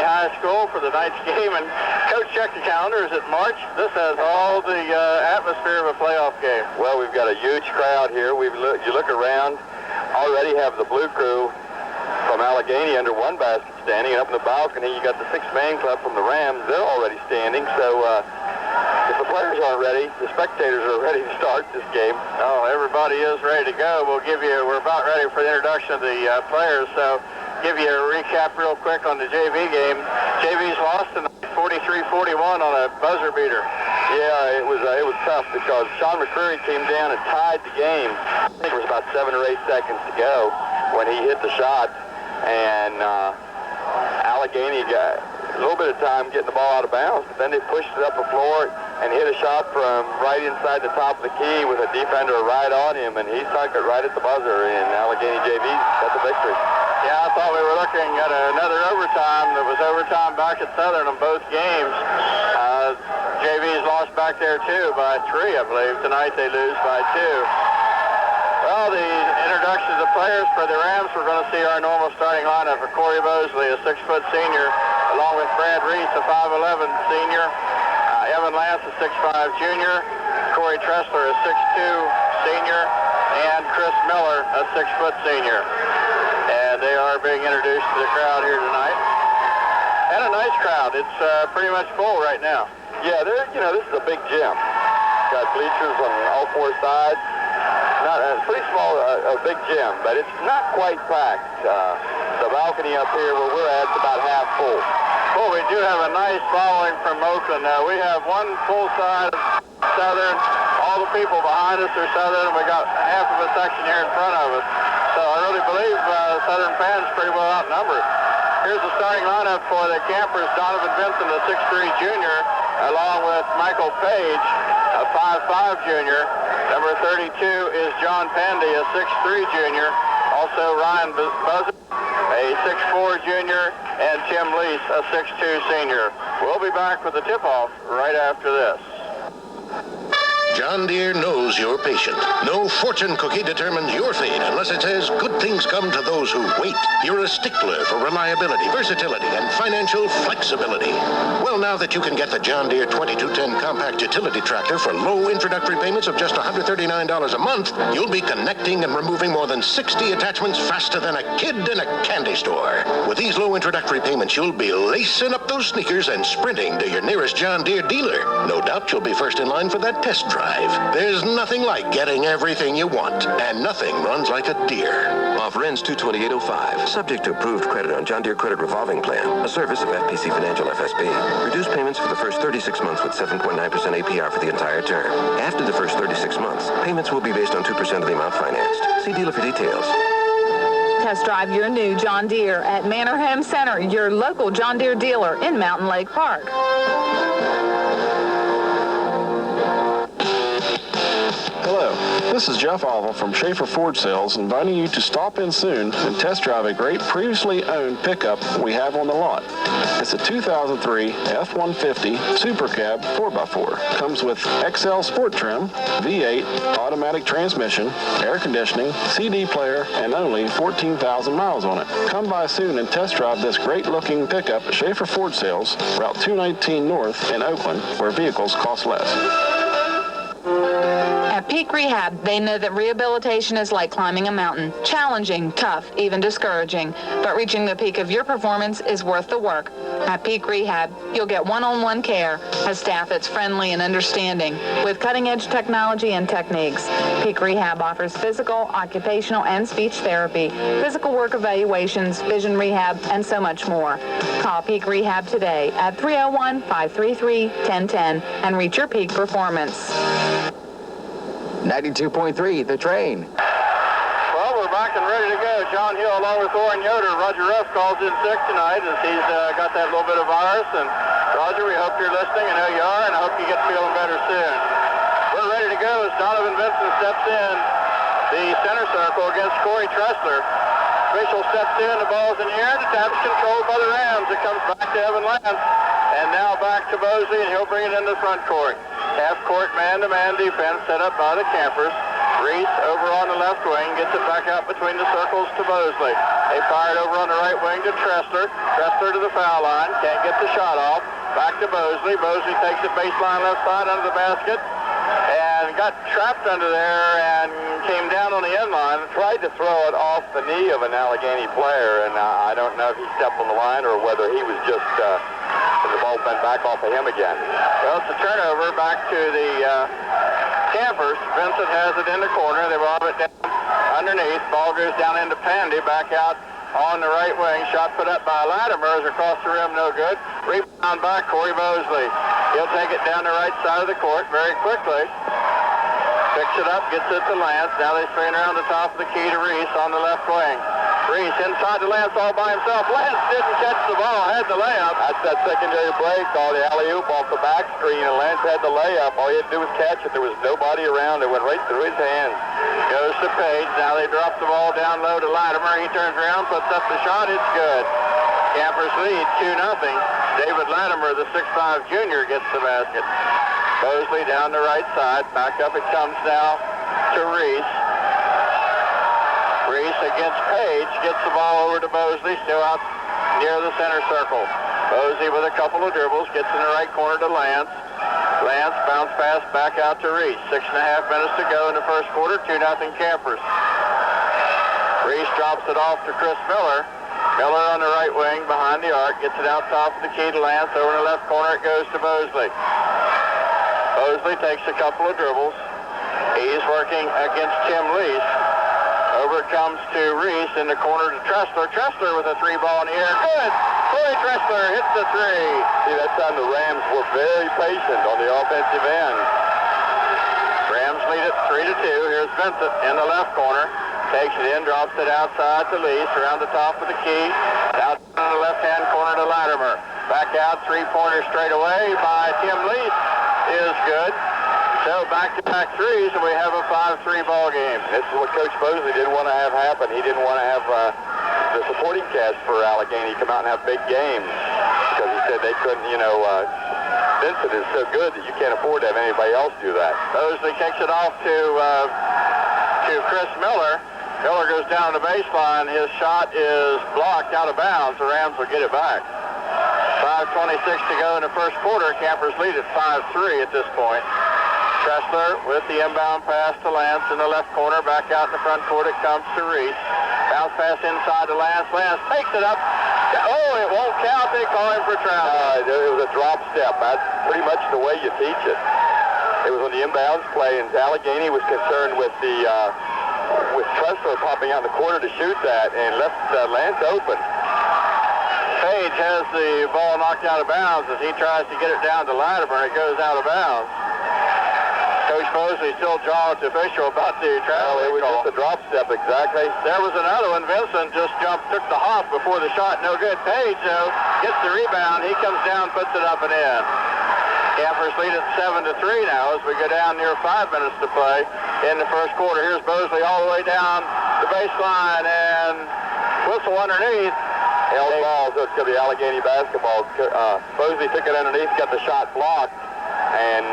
High School for the night's game. And Coach, check the calendar. Is it March? This has all the atmosphere of a playoff game. Well, we've got a huge crowd here. You look around, already have the Blue Crew from Allegany under one basket standing, and up in the balcony you got the six-man club from the Rams. They're already standing. So if the players aren't ready, the spectators are ready to start this game. Oh, everybody is ready to go. We're about ready for the introduction of the players. So give you a recap real quick on the JV game. JV's lost tonight 43-41 on a buzzer beater. Yeah, it was tough because Sean McCreary came down and tied the game. I think it was about 7 or 8 seconds to go when he hit the shot, and Allegany got a little bit of time getting the ball out of bounds, but then they pushed it up the floor and hit a shot from right inside the top of the key with a defender right on him, and he sunk it right at the buzzer, and Allegany JV got the victory. Yeah, I thought we were looking at another overtime. That was overtime back at Southern on both games. JV's lost back there, too, by 3, I believe. Tonight they lose by 2. Well, the introduction of the players for the Rams, we're going to see our normal starting lineup for Corey Mosley, a 6-foot senior, along with Brad Reese, a 5'11 senior, Evan Lance, a 6'5 junior, Corey Tressler, a 6'2 senior, and Chris Miller, a 6-foot senior. And they are being introduced to the crowd here tonight. And a nice crowd. It's pretty much full right now. Yeah, this is a big gym. Got bleachers on all 4 sides. Not a pretty small, a big gym, but it's not quite packed. The balcony up here where we're at is about half full. Well, we do have a nice following from Oakland. We have one full side of Southern. All the people behind us are Southern, and we got half of a section here in front of us. So I really believe Southern fans pretty well outnumbered. Here's the starting lineup for the campers. Donovan Vincent, a 6'3 junior, along with Michael Page, a 5'5 junior. Number 32 is John Pandy, a 6'3 junior. Also Ryan Buzzer, a 6'4 junior, and Tim Lease, a 6'2 senior. We'll be back with the tip-off right after this. John Deere knows you're patient. No fortune cookie determines your fate unless it says good things come to those who wait. You're a stickler for reliability, versatility, and financial flexibility. Well, now that you can get the John Deere 2210 compact utility tractor for low introductory payments of just $139 a month, you'll be connecting and removing more than 60 attachments faster than a kid in a candy store. With these low introductory payments, you'll be lacing up those sneakers and sprinting to your nearest John Deere dealer. No doubt you'll be first in line for that test drive. There's nothing like getting everything you want, and nothing runs like a Deere. Offer ends 2/28/05. Subject to approved credit on John Deere Credit Revolving Plan, a service of FPC Financial FSB. Reduced payments for the first 36 months with 7.9% APR for the entire term. After the first 36 months, payments will be based on 2% of the amount financed. See dealer for details. Test drive your new John Deere at Mannerham Center, your local John Deere dealer in Mountain Lake Park. Hello, this is Jeff Oval from Schaefer Ford Sales, inviting you to stop in soon and test drive a great previously owned pickup we have on the lot. It's a 2003 F-150 Super Cab 4x4. Comes with XL Sport Trim, V8, automatic transmission, air conditioning, CD player, and only 14,000 miles on it. Come by soon and test drive this great-looking pickup at Schaefer Ford Sales, Route 219 North in Oakland, where vehicles cost less. At Peak Rehab, they know that rehabilitation is like climbing a mountain. Challenging, tough, even discouraging. But reaching the peak of your performance is worth the work. At Peak Rehab, you'll get one-on-one care, a staff that's friendly and understanding, with cutting-edge technology and techniques. Peak Rehab offers physical, occupational, and speech therapy, physical work evaluations, vision rehab, and so much more. Call Peak Rehab today at 301-533-1010 and reach your peak performance. 92.3, The Train. Well, we're back and ready to go. John Hill along with Orrin Yoder. Roger Ruff calls in sick tonight as he's got that little bit of virus. And Roger, we hope you're listening. I know you are, and I hope you get feeling better soon. We're ready to go as Donovan Vincent steps in the center circle against Corey Tressler. Official steps in, the ball's in the air, the tap's controlled by the Rams. It comes back to Evan Lance, and now back to Mosley, and he'll bring it into the front court. Half-court man-to-man defense set up by the campers. Reese over on the left wing, gets it back out between the circles to Mosley. They fired over on the right wing to Tressler. Tressler to the foul line, can't get the shot off. Back to Mosley. Mosley takes it baseline left side under the basket and got trapped under there and came down on the end line. Tried to throw it off the knee of an Allegany player, and I don't know if he stepped on the line or whether he was just, the ball bent back off of him again. Well, it's a turnover back to the Campers. Vincent has it in the corner. They lob it down underneath. Ball goes down into Pandy, back out on the right wing. Shot put up by Latimer is across the rim, no good. Rebound by Corey Mosley. He'll take it down the right side of the court very quickly. Picks it up, gets it to Lance. Now they swing around the top of the key to Reese on the left wing. Reese inside to Lance all by himself. Lance didn't catch the ball, had the layup. That's that secondary break, called the alley-oop off the back screen, and Lance had the layup. All he had to do was catch it. There was nobody around. It went right through his hands. Goes to Page. Now they drop the ball down low to Latimer. He turns around, puts up the shot. It's good. Campers lead 2-0. David Latimer, the 6'5 junior, gets the basket. Mosley down the right side. Back up it comes now to Reese. Reese against Page. Gets the ball over to Mosley. Still out near the center circle. Mosley with a couple of dribbles. Gets in the right corner to Lance. Lance bounce pass back out to Reese. 6.5 minutes to go in the first quarter. 2-0 Campers. Reese drops it off to Chris Miller. Miller on the right wing behind the arc. Gets it out top of the key to Lance. Over in the left corner it goes to Mosley. Mosley takes a couple of dribbles. He's working against Tim Lease. Over it comes to Reese in the corner to Tressler. Tressler with a three ball in the air. Good! Corey Tressler hits the three. See, that time the Rams were very patient on the offensive end. Rams lead it 3-2. Here's Vincent in the left corner. Takes it in, drops it outside to Lease, around the top of the key. Out in the left-hand corner to Latimer. Back out, three-pointer straight away by Tim Lease is good. So back-to-back threes, and we have a 5-3 ball game. This is what Coach Mosley didn't want to have happen. He didn't want to have the supporting cast for Allegany come out and have big games because he said they couldn't, Vincent is so good that you can't afford to have anybody else do that. Mosley kicks it off to Chris Miller. Miller goes down the baseline. His shot is blocked out of bounds. The Rams will get it back. 5:26 to go in the first quarter. Campers lead at 5-3 at this point. Tressler with the inbound pass to Lance in the left corner. Back out in the front court it comes to Reese. Bounce pass inside to Lance. Lance takes it up. Oh, it won't count. They call him for travel. It was a drop step. That's pretty much the way you teach it. It was on the inbounds play, and Allegany was concerned with with Tressler popping out in the corner to shoot that, and left Lance open. Page has the ball knocked out of bounds as he tries to get it down to Latimer. It goes out of bounds. Coach Mosley still jawing the official about the travel. It was just a drop step, exactly. There was another one. Vincent just jumped, took the hop before the shot. No good. Page, though, gets the rebound. He comes down, puts it up and in. Campers lead at 7-3 now as we go down near 5 minutes to play in the first quarter. Here's Mosley all the way down the baseline and whistle underneath. Held ball, so it's going to be Allegany basketball. Mosley took it underneath, got the shot blocked, and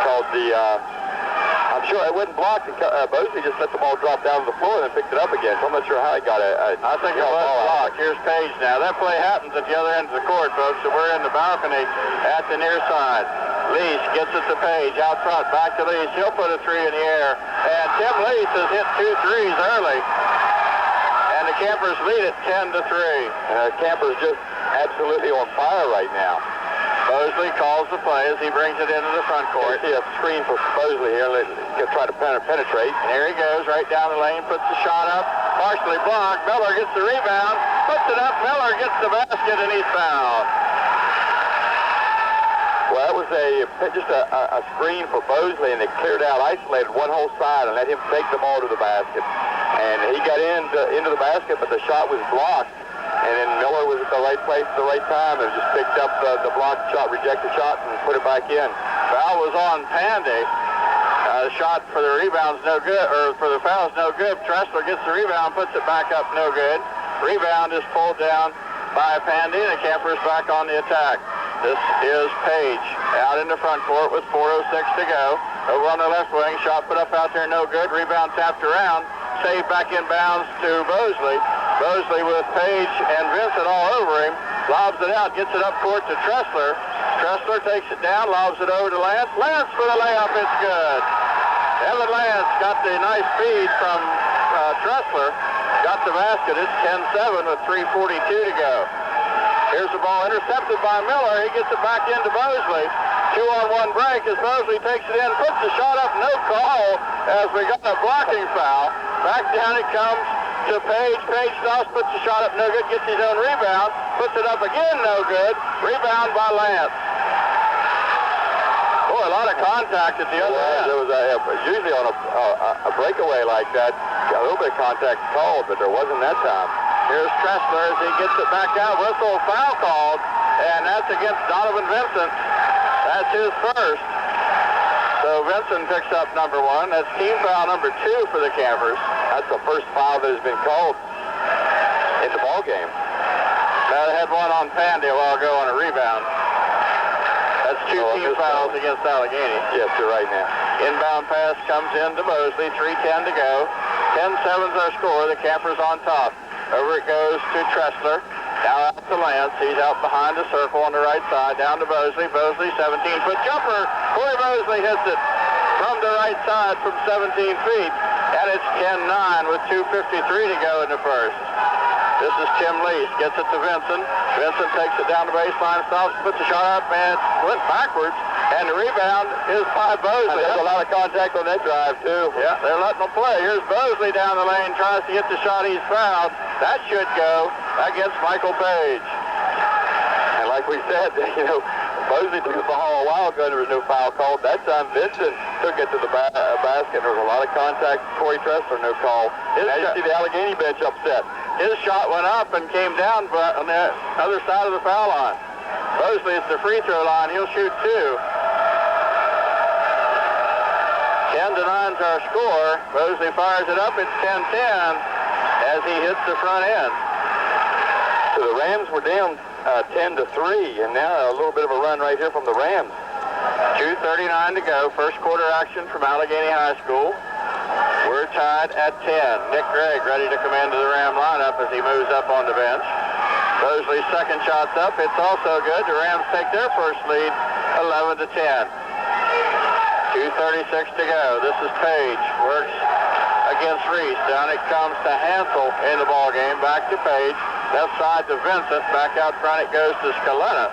called the, I'm sure it wasn't blocked. Mosley just let the ball drop down to the floor and then picked it up again. So I'm not sure how he got it. I think it was blocked. Here's Page now. That play happens at the other end of the court, folks, so we're in the balcony at the near side. Lease gets it to Page, out front, back to Lease. He'll put a three in the air. And Tim Lease has hit 2 threes early. And the Campers lead at 10-3. Campers just absolutely on fire right now. Mosley calls the play as he brings it into the front court. See a screen for Mosley here. He'll try to penetrate. And here he goes, right down the lane, puts the shot up, partially blocked. Miller gets the rebound, puts it up. Miller gets the basket, and he's fouled. Well, that was just a screen for Mosley, and they cleared out, isolated one whole side, and let him take the ball to the basket. And he got into the basket, but the shot was blocked. And then Miller was at the right place at the right time and just picked up the blocked shot, rejected shot, and put it back in. Foul was on Pandy. The shot for the rebound's no good, or for the foul's no good. Tressler gets the rebound, puts it back up, no good. Rebound is pulled down by Pandy, and the Campers back on the attack. This is Page out in the front court with 4:06 to go. over on the left wing. Shot put up out there, no good. Rebound tapped around. Saved back in bounds to Bosley. Bosley with Page and Vincent all over him. Lobs it out, gets it up court to Tressler. Tressler takes it down, lobs it over to Lance. Lance for the layup, it's good. Evan Lance got the nice feed from Tressler. Got the basket, it's 10-7 with 3:42 to go. Here's the ball intercepted by Miller. He gets it back into Bosley. 2-on-1 break as Bosley takes it in, puts the shot up, no call as we got a blocking foul. Back down it comes to Page. Page stops, puts the shot up, no good, gets his own rebound, puts it up again, no good. Rebound by Lance. Boy, a lot of contact at the other end. There was usually on a breakaway like that, a little bit of contact called, but there wasn't that time. Here's Tressler as he gets it back out. Whistle, foul called, and that's against Donovan Vincent. That's his first. So Vincent picks up number one. That's team foul number 2 for the Campers. That's the first foul that has been called in the ball game. Now they had one on Pandy a while ago on a rebound. That's 2 team fouls against Allegany. Yes, you're right now. Inbound pass comes in to Mosley. 3:10 to go. 10-7's our score. The Campers on top. Over it goes to Tressler. Now out to Lance. He's out behind the circle on the right side. Down to Mosley. Mosley, 17-foot jumper. Corey Mosley hits it from the right side from 17 feet. And it's 10-9 with 2:53 to go in the first. This is Tim Lease. Gets it to Vincent. Vincent takes it down the baseline, stops, puts the shot up, and went backwards. And the rebound is by Bosley. There's a lot of contact on that drive, too. Yeah, they're letting him play. Here's Bosley down the lane, tries to get the shot. He's fouled. That should go against Michael Page. And like we said, Bosley took the ball a while ago and there was no foul called. That time Vincent took it to the basket. There was a lot of contact. Corey Tressler, no call. Now you see the Allegany bench upset. His shot went up and came down on the other side of the foul line. Bosley is the free throw line. He'll shoot 2. 10-9's our score. Bosley fires it up. It's 10-10 as he hits the front end. So the Rams were down 10-3, and now a little bit of a run right here from the Rams. 2:39 to go. First quarter action from Allegany High School. We're tied at 10. Nick Gregg ready to come into the Ram lineup as he moves up on the bench. Bosley's second shot's up. It's also good. The Rams take their first lead, 11-10. 2:36 to go. This is Page. Works against Reese. Down it comes to Hansel in the ball game. Back to Page. Left side to Vincent. Back out front it goes to Scaletta.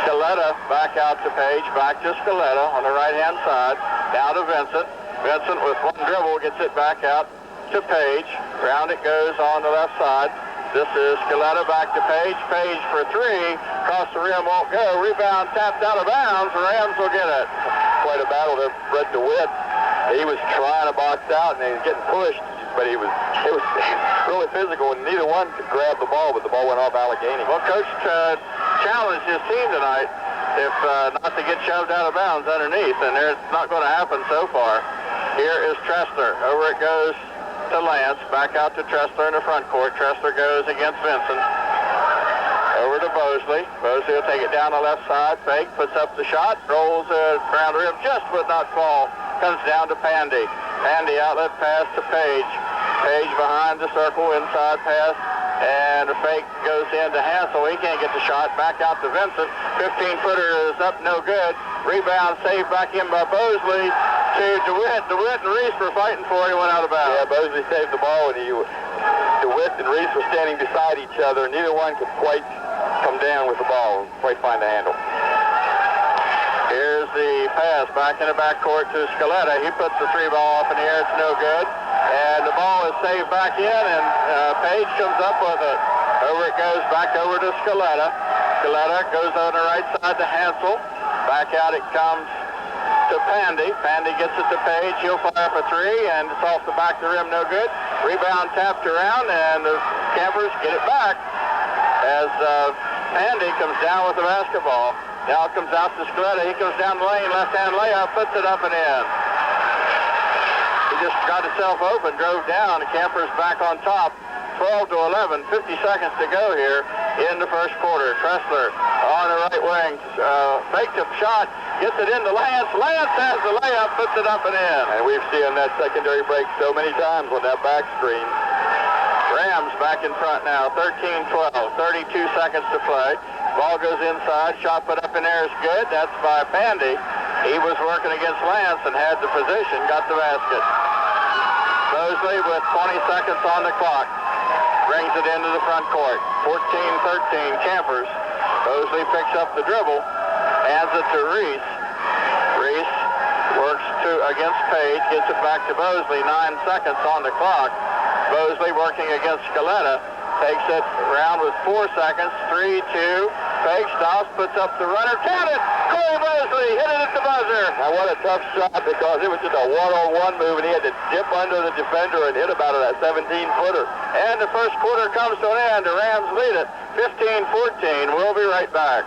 Scaletta back out to Page. Back to Scaletta on the right-hand side. Down to Vincent. Vincent with one dribble gets it back out to Page. Round it goes on the left side. This is Scaletta back to Page. Page for 3. Across the rim won't go. Rebound tapped out of bounds. The Rams will get it. Quite a battle there. Brett DeWitt, he was trying to box out and he was getting pushed, but it was really physical and neither one could grab the ball, but the ball went off Allegany. Well, Coach challenged his team tonight if not to get shoved out of bounds underneath, and it's not going to happen so far. Here is Tressler. Over it goes to Lance. Back out to Tressler in the front court. Tressler goes against Vincent. Over to Bosley. Bosley will take it down the left side. Fake, puts up the shot, rolls around the rim, just would not fall. Comes down to Pandy. Pandy outlet pass to Page. Page behind the circle, inside pass, and the fake goes into Hansel. He can't get the shot. Back out to Vincent. 15-footer is up, no good. Rebound saved back in by Bosley to DeWitt. DeWitt and Reese were fighting for it. He went out of bounds. Yeah, Bosley saved the ball, and DeWitt and Reese were standing beside each other. Neither one could quite come down with the ball and quite find the handle. Here's the pass back in the backcourt to Scaletta. He puts the 3 ball up in the air. It's no good. And the ball is saved back in, and Page comes up with it. Over it goes, back over to Scaletta. Scaletta goes on the right side to Hansel. Back out it comes to Pandy. Pandy gets it to Page. He'll fire for 3, and it's off the back of the rim, no good. Rebound tapped around, and the Campers get it back as Pandy comes down with the basketball. Now it comes out to Scaletta. He comes down the lane, left-hand layup, puts it up and in. He just got himself open, drove down. The Campers back on top, 12-11, 50 seconds to go here in the first quarter. Tressler on the right wing, faked a shot, gets it into Lance. Lance has the layup, puts it up and in. And we've seen that secondary break so many times on that back screen. Rams back in front now, 13-12, 32 seconds to play. Ball goes inside, shot put up in there is good. That's by Pandy. He was working against Lance and had the position, got the basket. Mosley with 20 seconds on the clock brings it into the front court. 14-13 Campers. Mosley picks up the dribble, hands it to Reese. Reese works against Page, gets it back to Mosley. 9 seconds on the clock. Mosley working against Scaletta, takes it around with 4 seconds, 3-2, fake stops, puts up the runner, count it! Corey Mosley hit it at the buzzer. Now what a tough shot, because it was just a one-on-one move, and he had to dip under the defender and hit about that 17-footer. And the first quarter comes to an end. The Rams lead it 15-14. We'll be right back.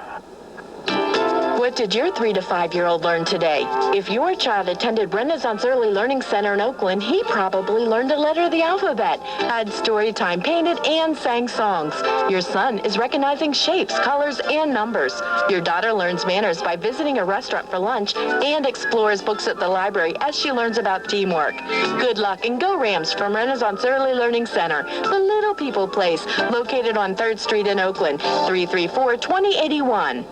What did your 3 to 5-year-old learn today? If your child attended Renaissance Early Learning Center in Oakland, he probably learned a letter of the alphabet, had story time, painted, and sang songs. Your son is recognizing shapes, colors, and numbers. Your daughter learns manners by visiting a restaurant for lunch and explores books at the library as she learns about teamwork. Good luck and go Rams from Renaissance Early Learning Center, the Little People Place, located on 3rd Street in Oakland, 334-2081.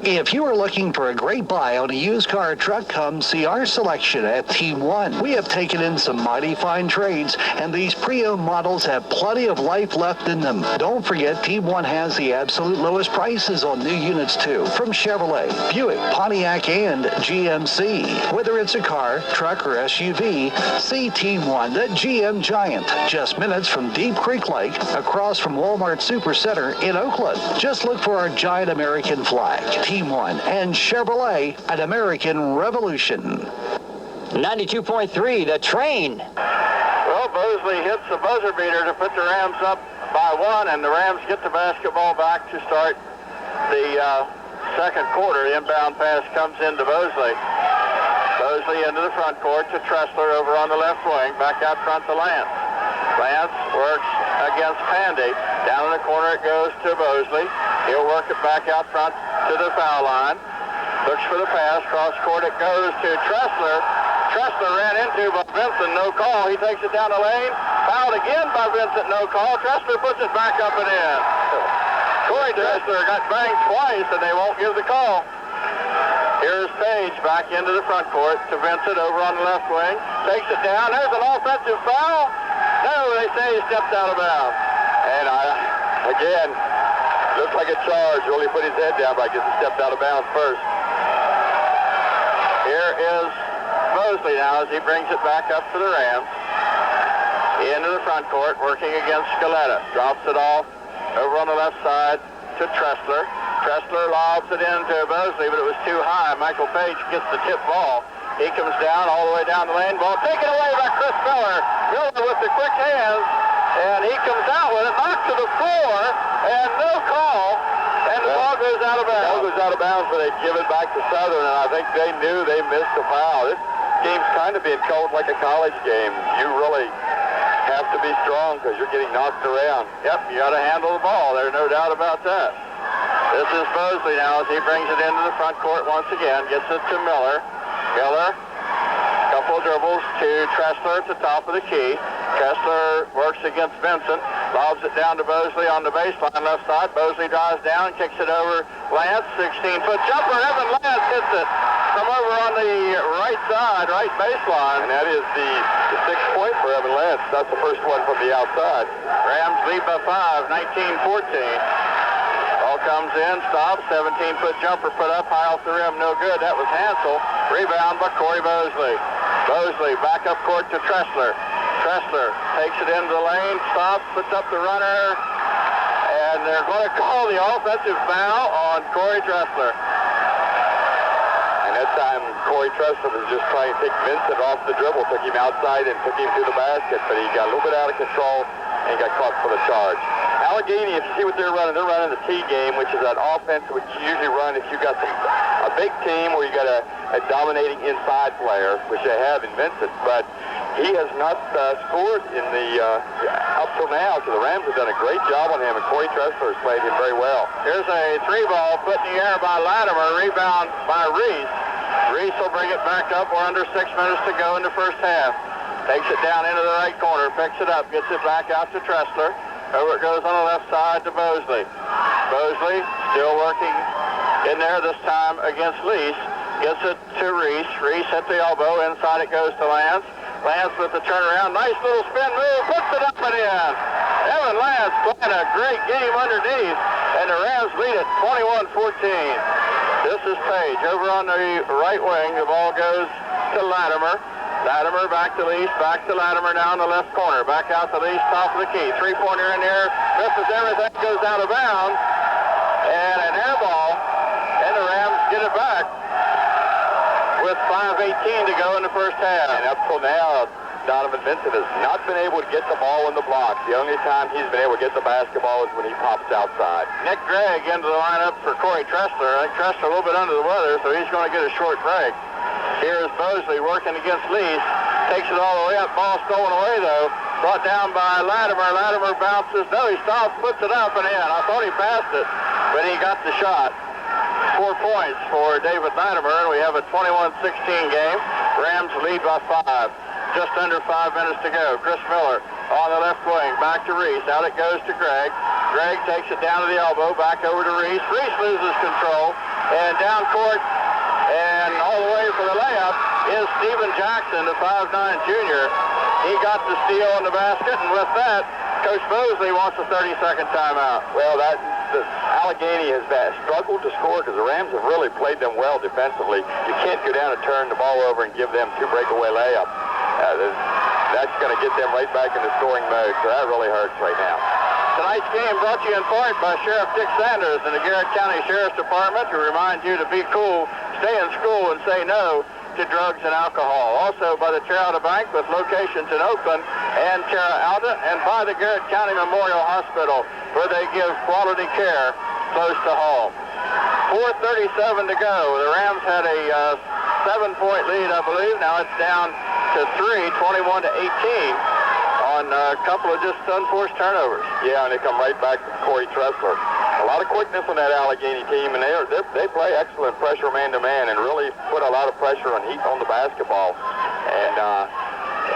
If you are looking for a great buy on a used car or truck, come see our selection at Team 1. We have taken in some mighty fine trades, and these pre-owned models have plenty of life left in them. Don't forget, Team 1 has the absolute lowest prices on new units too, from Chevrolet, Buick, Pontiac, and GMC. Whether it's a car, truck, or SUV, see Team 1, the GM Giant, just minutes from Deep Creek Lake, across from Walmart Supercenter in Oakland. Just look for our giant American flag. Team 1 and Chevrolet, an American revolution. 92.3, The Train. Well, Mosley hits the buzzer beater to put the Rams up by 1, and the Rams get the basketball back to start the second quarter. The inbound pass comes into Mosley. Mosley into the front court to Tressler over on the left wing. Back out front to Lance. Lance works against Pandy. Down in the corner it goes to Mosley. He'll work it back out front to the foul line. Looks for the pass. Cross court it goes to Tressler. Tressler ran into by Vincent, no call. He takes it down the lane. Fouled again by Vincent, no call. Tressler puts it back up and in. Corey Tressler got banged twice and they won't give the call. Here's Page back into the front court to Vincent over on the left wing. Takes it down. There's an offensive foul. No, they say he stepped out of bounds. And again, looks like a charge. Really put his head down, but I guess he stepped out of bounds first. Here is Mosley now as he brings it back up for the Rams. Into the front court, working against Scaletta. Drops it off over on the left side to Tressler. Tressler lobs it into Mosley, but it was too high. Michael Page gets the tip ball. He comes down all the way down the lane. Ball taken away by Chris Miller. Miller with the quick hands, and he comes out with it, knocked to the floor, and no call, and the ball goes out of bounds. The ball goes out of bounds, but they give it back to Southern, and I think they knew they missed a foul. This game's kind of being called like a college game. You really have to be strong because you're getting knocked around. Yep, you got to handle the ball. There's no doubt about that. This is Mosley now as he brings it into the front court once again, gets it to Miller. Miller, couple of dribbles to Tressler at the top of the key. Tressler works against Vincent, lobs it down to Mosley on the baseline left side. Mosley drives down, kicks it over Lance, 16-foot jumper. Evan Lance hits it from over on the right side, right baseline. And that is the 6th point for Evan Lance. That's the first one from the outside. Rams lead by 5, 19-14. Ball comes in, stops, 17-foot jumper put up, high off the rim, no good. That was Hansel. Rebound by Corey Mosley. Mosley back up court to Tressler. Tressler takes it into the lane, stops, puts up the runner, and they're going to call the offensive foul on Corey Tressler. And that time, Corey Tressler was just trying to take Vincent off the dribble, took him outside and took him to the basket, but he got a little bit out of control and got caught for the charge. Allegany, if you see what they're running the T game, which is that offense which you usually run if you got a big team where you got a dominating inside player, which they have in Vincent, but he has not scored in the up till now, so the Rams have done a great job on him, and Corey Tressler has played him very well. Here's a 3-ball put in the air by Latimer, rebound by Reese. Reese will bring it back up. We're under 6 minutes to go in the first half. Takes it down into the right corner, picks it up, gets it back out to Tressler. Over it goes on the left side to Bosley. Bosley still working in there this time against Lease. Gets it to Reese. Reese at the elbow. Inside it goes to Lance. Lance with the turnaround. Nice little spin move. Puts it up and in. Evan Lance playing a great game underneath. And the Rams lead it 21-14. This is Page over on the right wing. The ball goes to Latimer. Latimer back to Lease, back to Latimer now in the left corner. Back out to Lease, top of the key. Three-pointer in there. Misses everything, goes out of bounds. And an air ball. And the Rams get it back with 5:18 to go in the first half. And up till now, Donovan Vincent has not been able to get the ball in the block. The only time he's been able to get the basketball is when he pops outside. Nick Gregg into the lineup for Corey Tressler. I think Tressler a little bit under the weather, so he's going to get a short break. Here's Bosley working against Lease. Takes it all the way up. Ball stolen away, though. Brought down by Latimer. Latimer bounces. No, he stops, puts it up and in. I thought he passed it, but he got the shot. 4 points for David Latimer, and we have a 21-16 game. Rams lead by 5. Just under 5 minutes to go. Chris Miller on the left wing. Back to Reese. Out it goes to Gregg. Gregg takes it down to the elbow. Back over to Reese. Reese loses control. And down court. And all the way for the layup is Steven Jackson, the 5'9 junior. He got the steal in the basket, and with that, Coach Mosley wants a 30-second timeout. Well, Allegany has struggled to score because the Rams have really played them well defensively. You can't go down and turn the ball over and give them 2 breakaway layups. That's going to get them right back in the scoring mode, so that really hurts right now. Tonight's game brought to you in part by Sheriff Dick Sanders and the Garrett County Sheriff's Department, to remind you to be cool, stay in school, and say no to drugs and alcohol. Also by the Terra Alta Bank with locations in Oakland and Terra Alta, and by the Garrett County Memorial Hospital, where they give quality care close to home. 4:37 to go. The Rams had a 7-point lead, I believe. Now it's down to 3, 21-18. On a couple of just unforced turnovers. Yeah, and they come right back to Corey Tressler. A lot of quickness on that Allegany team, and they play excellent pressure man-to-man and really put a lot of pressure on the basketball. And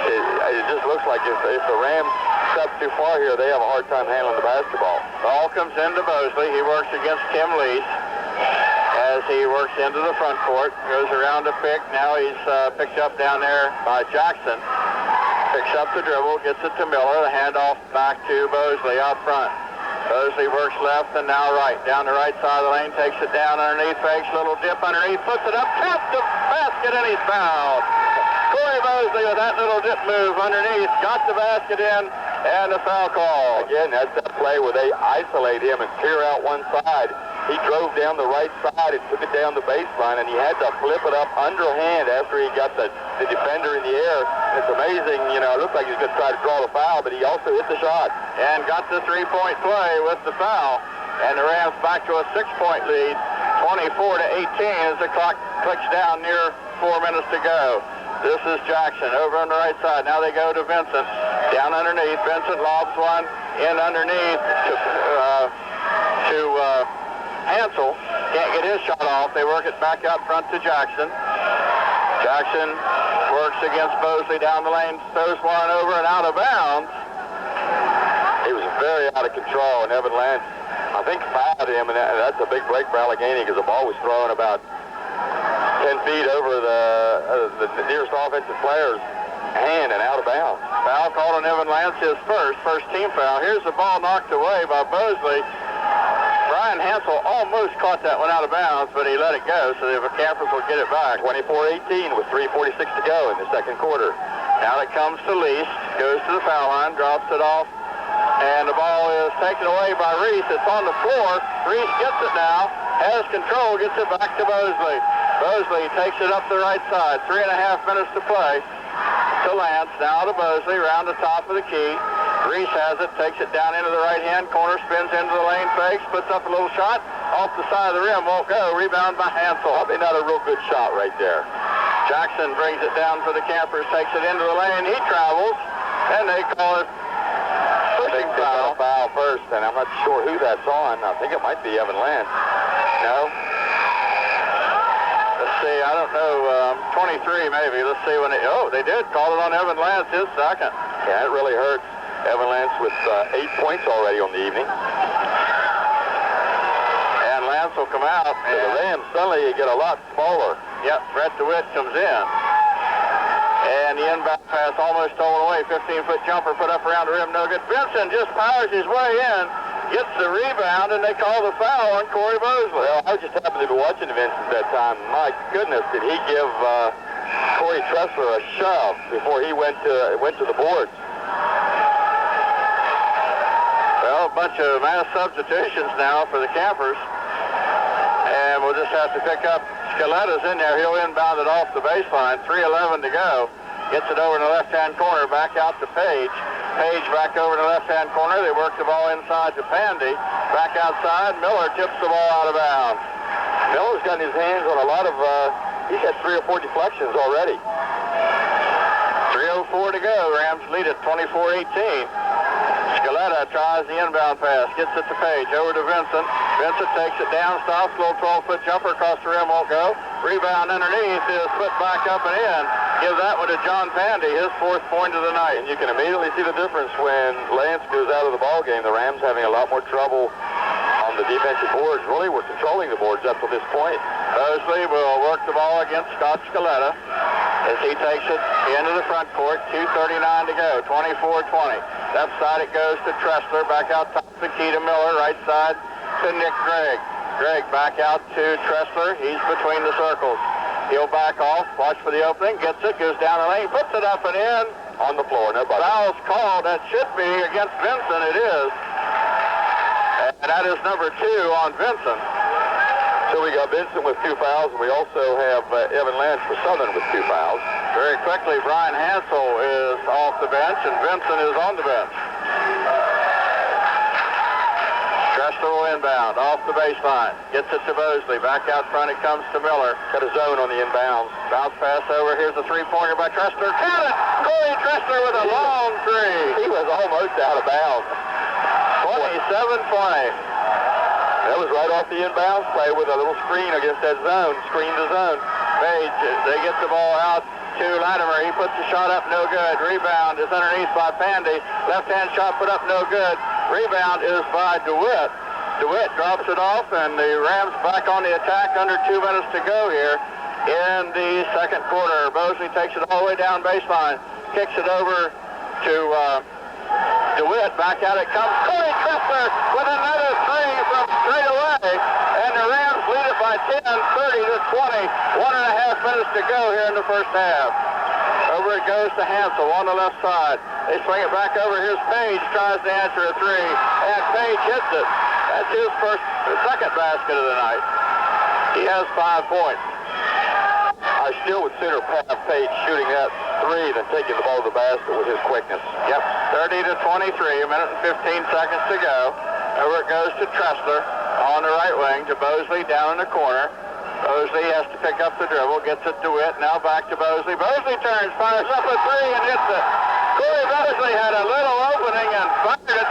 it just looks like if the Rams step too far here, they have a hard time handling the basketball. Ball comes into Bosley. He works against Tim Lease as he works into the front court. Goes around to pick. Now he's picked up down there by Jackson. Picks up the dribble, gets it to Miller. The handoff back to Bosley out front. Bosley works left and now right. Down the right side of the lane, takes it down underneath, fakes a little dip underneath, puts it up, taps the basket, and he's fouled. Corey Bosley with that little dip move underneath, got the basket in, and the foul call. Again, that's that play where they isolate him and clear out one side. He drove down the right side and took it down the baseline, and he had to flip it up underhand after he got the defender in the air. It's amazing, it looked like he was going to try to draw the foul, but he also hit the shot. And got the 3-point play with the foul. And the Rams back to a 6-point lead, 24-18 as the clock clicks down near 4 minutes to go. This is Jackson over on the right side. Now they go to Vincent. Down underneath. Vincent lobs one in underneath to Hansel. Can't get his shot off. They work it back out front to Jackson. Jackson works against Bosley down the lane, throws one over and out of bounds. He was very out of control, and Evan Lance, I think, fouled him, and that's a big break for Allegany because the ball was thrown about 10 feet over the nearest offensive player's hand and out of bounds. Foul called on Evan Lance, his first team foul. Here's the ball knocked away by Bosley. Brian Hansel almost caught that one out of bounds, but he let it go, so the Campers will get it back. 24-18 with 3:46 to go in the second quarter. Now it comes to Lease, goes to the foul line, drops it off, and the ball is taken away by Reese. It's on the floor. Reese gets it now, has control, gets it back to Bosley. Bosley takes it up the right side. 3.5 minutes to play. To Lance, now to Bosley, around the top of the key. Reese has it, takes it down into the right-hand corner, spins into the lane, fakes, puts up a little shot. Off the side of the rim, won't go. Rebound by Hansel. Probably not a real good shot right there. Jackson brings it down for the Campers, takes it into the lane. He travels, and they call it pushing foul. Foul first, and I'm not sure who that's on. I think it might be Evan Lance. No? Let's see, I don't know, 23 maybe. Let's see when they did call it on Evan Lance, his second. Yeah, it really hurts. Evan Lance with 8 points already on the evening. And Lance will come out. And the Rams suddenly get a lot smaller. Yep, Brett DeWitt comes in. And the inbound pass almost stolen away. 15-foot jumper put up around the rim, no good. Vincent just powers his way in, gets the rebound, and they call the foul on Corey Bosley. Well, I just happened to be watching Vincent that time. My goodness, did he give Corey Tressler a shove before he went to the boards. Well, a bunch of mass substitutions now for the Campers. And we'll just have to pick up Scaletta's in there. He'll inbound it off the baseline. 3:11 to go. Gets it over in the left-hand corner, back out to Page. Page back over in the left-hand corner. They work the ball inside to Pandy. Back outside. Miller tips the ball out of bounds. Miller's gotten his hands on a lot of, he's had 3 or 4 deflections already. 3:04 to go. Rams lead at 24-18. Scaletta tries the inbound pass, gets it to Page, over to Vincent. Vincent takes it down, stops, little 12-foot jumper across the rim, won't go. Rebound underneath is put back up and in. Give that one to John Pandy, his 4th point of the night. And you can immediately see the difference when Lance goes out of the ball game. The Rams having a lot more trouble on the defensive boards. Really, we're controlling the boards up to this point. Mosley will work the ball against Scott Scaletta as he takes it into the front court. 2:39 to go, 24-20. Left side it goes to Tressler, back out top to Keita Miller, right side to Nick Gregg. Gregg back out to Tressler, he's between the circles. He'll back off, watch for the opening, gets it, goes down the lane, puts it up and in. On the floor, nobody. Foul's called, that should be against Vincent, it is. And that is number 2 on Vincent. So we got Vincent with 2 fouls, and we also have Evan Lance for Southern with 2 fouls. Very quickly, Brian Hansel is off the bench, and Vincent is on the bench. Tressler will inbound, off the baseline. Gets it to Mosley. Back out front, it comes to Miller. Got a zone on the inbounds. Bounce pass over. Here's a 3-pointer by Tressler. Count it! Corey Tressler with a long 3. He was almost out of bounds. 27-20. That was right off the inbounds play with a little screen against that zone. Screen to zone. Page, they get the ball out to Latimer. He puts the shot up, no good. Rebound is underneath by Pandy. Left-hand shot put up, no good. Rebound is by DeWitt. DeWitt drops it off, and the Rams back on the attack. Under 2 minutes to go here in the second quarter. Mosley takes it all the way down baseline. Kicks it over to DeWitt. Back out it comes. Corey Tressler with another 3 from straight away. And the Rams lead it by 10, 30-20. 1.5 minutes to go here in the first half. Over it goes to Hansel on the left side. They swing it back over. Here's Page, tries to answer a 3. And Page hits it. That's his second basket of the night. He has 5 points. I still would sooner have Page shooting that 3 than taking the ball to the basket with his quickness. Yep, 30-23, a minute and 15 seconds to go. Over it goes to Tressler on the right wing to Mosley down in the corner. Mosley has to pick up the dribble, gets it to Witt, now back to Mosley. Mosley turns, fires up a 3 and hits it. Corey Mosley had a little opening and fired it,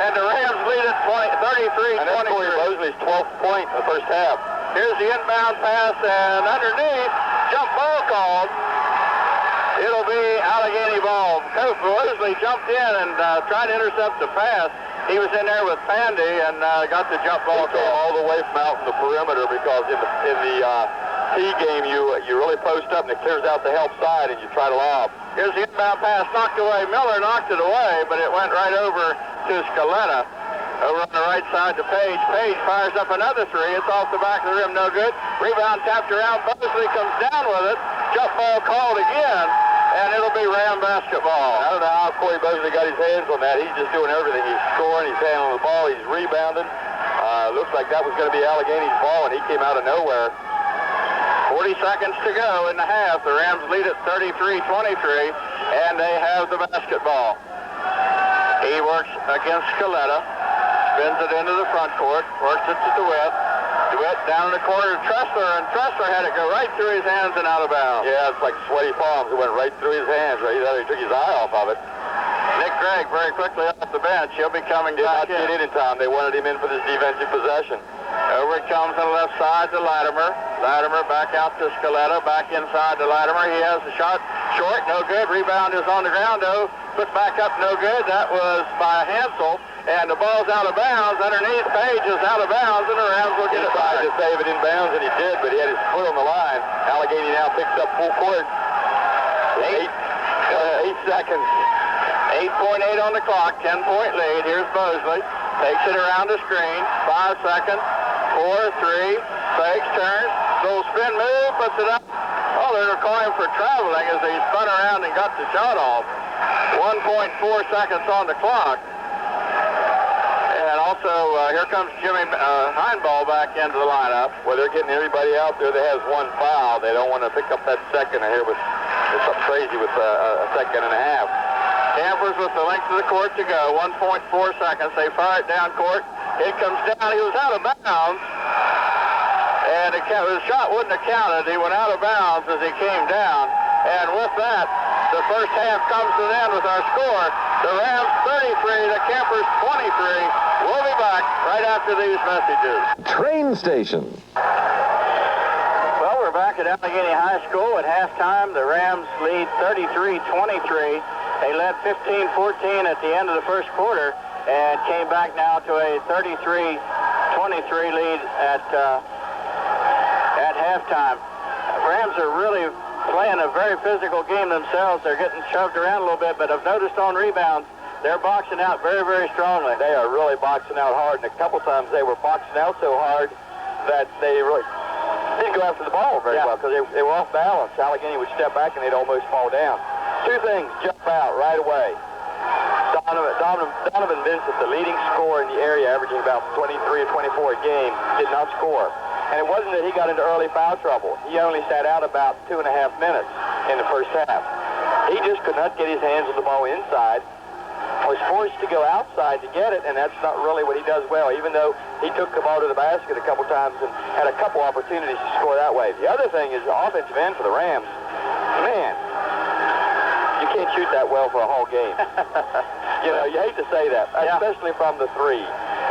and the Rams lead it 33-23. And that's Corey Mosley's 12th point in the first half. Here's the inbound pass, and underneath, jump ball called. It'll be Allegany ball. Coach Mosley jumped in and tried to intercept the pass. He was in there with Pandy and got the jump ball call all the way from out in the perimeter, because in the T game you really post up and it clears out the help side and you try to lob. Here's the inbound pass knocked away. Miller knocked it away, but it went right over to Scaletta. Over on the right side to Page. Page fires up another 3. It's off the back of the rim, no good. Rebound tapped around. Mosley comes down with it. Jump ball called again, and it'll be Ram basketball. I don't know how Corey Mosley got his hands on that. He's just doing everything. He's scoring, he's handling the ball, he's rebounding. Looks like that was going to be Allegany's ball, and he came out of nowhere. 40 seconds to go in the half. The Rams lead at 33-23, and they have the basketball. He works against Scaletta. Spins it into the front court, works it to DeWitt. DeWitt down in the corner to Tressler, and Tressler had it go right through his hands and out of bounds. Yeah, it's like sweaty palms. It went right through his hands. Right? He took his eye off of it. Nick Gregg very quickly off the bench. He'll be coming Did back not get in time. They wanted him in for this defensive possession. Over it comes on the left side to Latimer. Latimer back out to Scaletta, back inside to Latimer. He has the shot short, no good. Rebound is on the ground, though. Put back up, no good. That was by Hansel. And the ball's out of bounds. Underneath, Page is out of bounds, and the Rams will get it back. He tried to save it in bounds, and he did, but he had his foot on the line. Allegany now picks up full court. 8 seconds. 8.8 on the clock, 10-point lead. Here's Mosley. Takes it around the screen. 5 seconds. 4, 3. Fakes, turns. Little spin move, puts it up. Oh, they're calling for traveling as he spun around and got the shot off. 1.4 seconds on the clock. And also, here comes Jimmy Heinball back into the lineup. Well, they're getting everybody out there that has one foul. They don't want to pick up that second. I hear there's something crazy with a second and a half. Campers with the length of the court to go. 1.4 seconds. They fire it down court. It comes down. He was out of bounds. And the shot wouldn't have counted. He went out of bounds as he came down. And with that, the first half comes to an end with our score. The Rams 33, the Campers 23. We'll be back right after these messages. Train station. Well, we're back at Allegany High School at halftime. The Rams lead 33-23. They led 15-14 at the end of the first quarter and came back now to a 33-23 lead at halftime. Rams are really playing a very physical game themselves. They're getting shoved around a little bit, but I've noticed on rebounds, they're boxing out very, very strongly. They are really boxing out hard, and a couple times they were boxing out so hard that they really didn't go after the ball very well because they were off balance. Allegany would step back and they'd almost fall down. Two things jump out right away. Donovan Vincent, the leading scorer in the area, averaging about 23 or 24 a game, did not score. And it wasn't that he got into early foul trouble. He only sat out about 2.5 minutes in the first half. He just could not get his hands on the ball inside. Was forced to go outside to get it, and that's not really what he does well, even though he took the ball to the basket a couple times and had a couple opportunities to score that way. The other thing is the offensive end for the Rams. Man, you can't shoot that well for a whole game. You know, you hate to say that, especially from the three.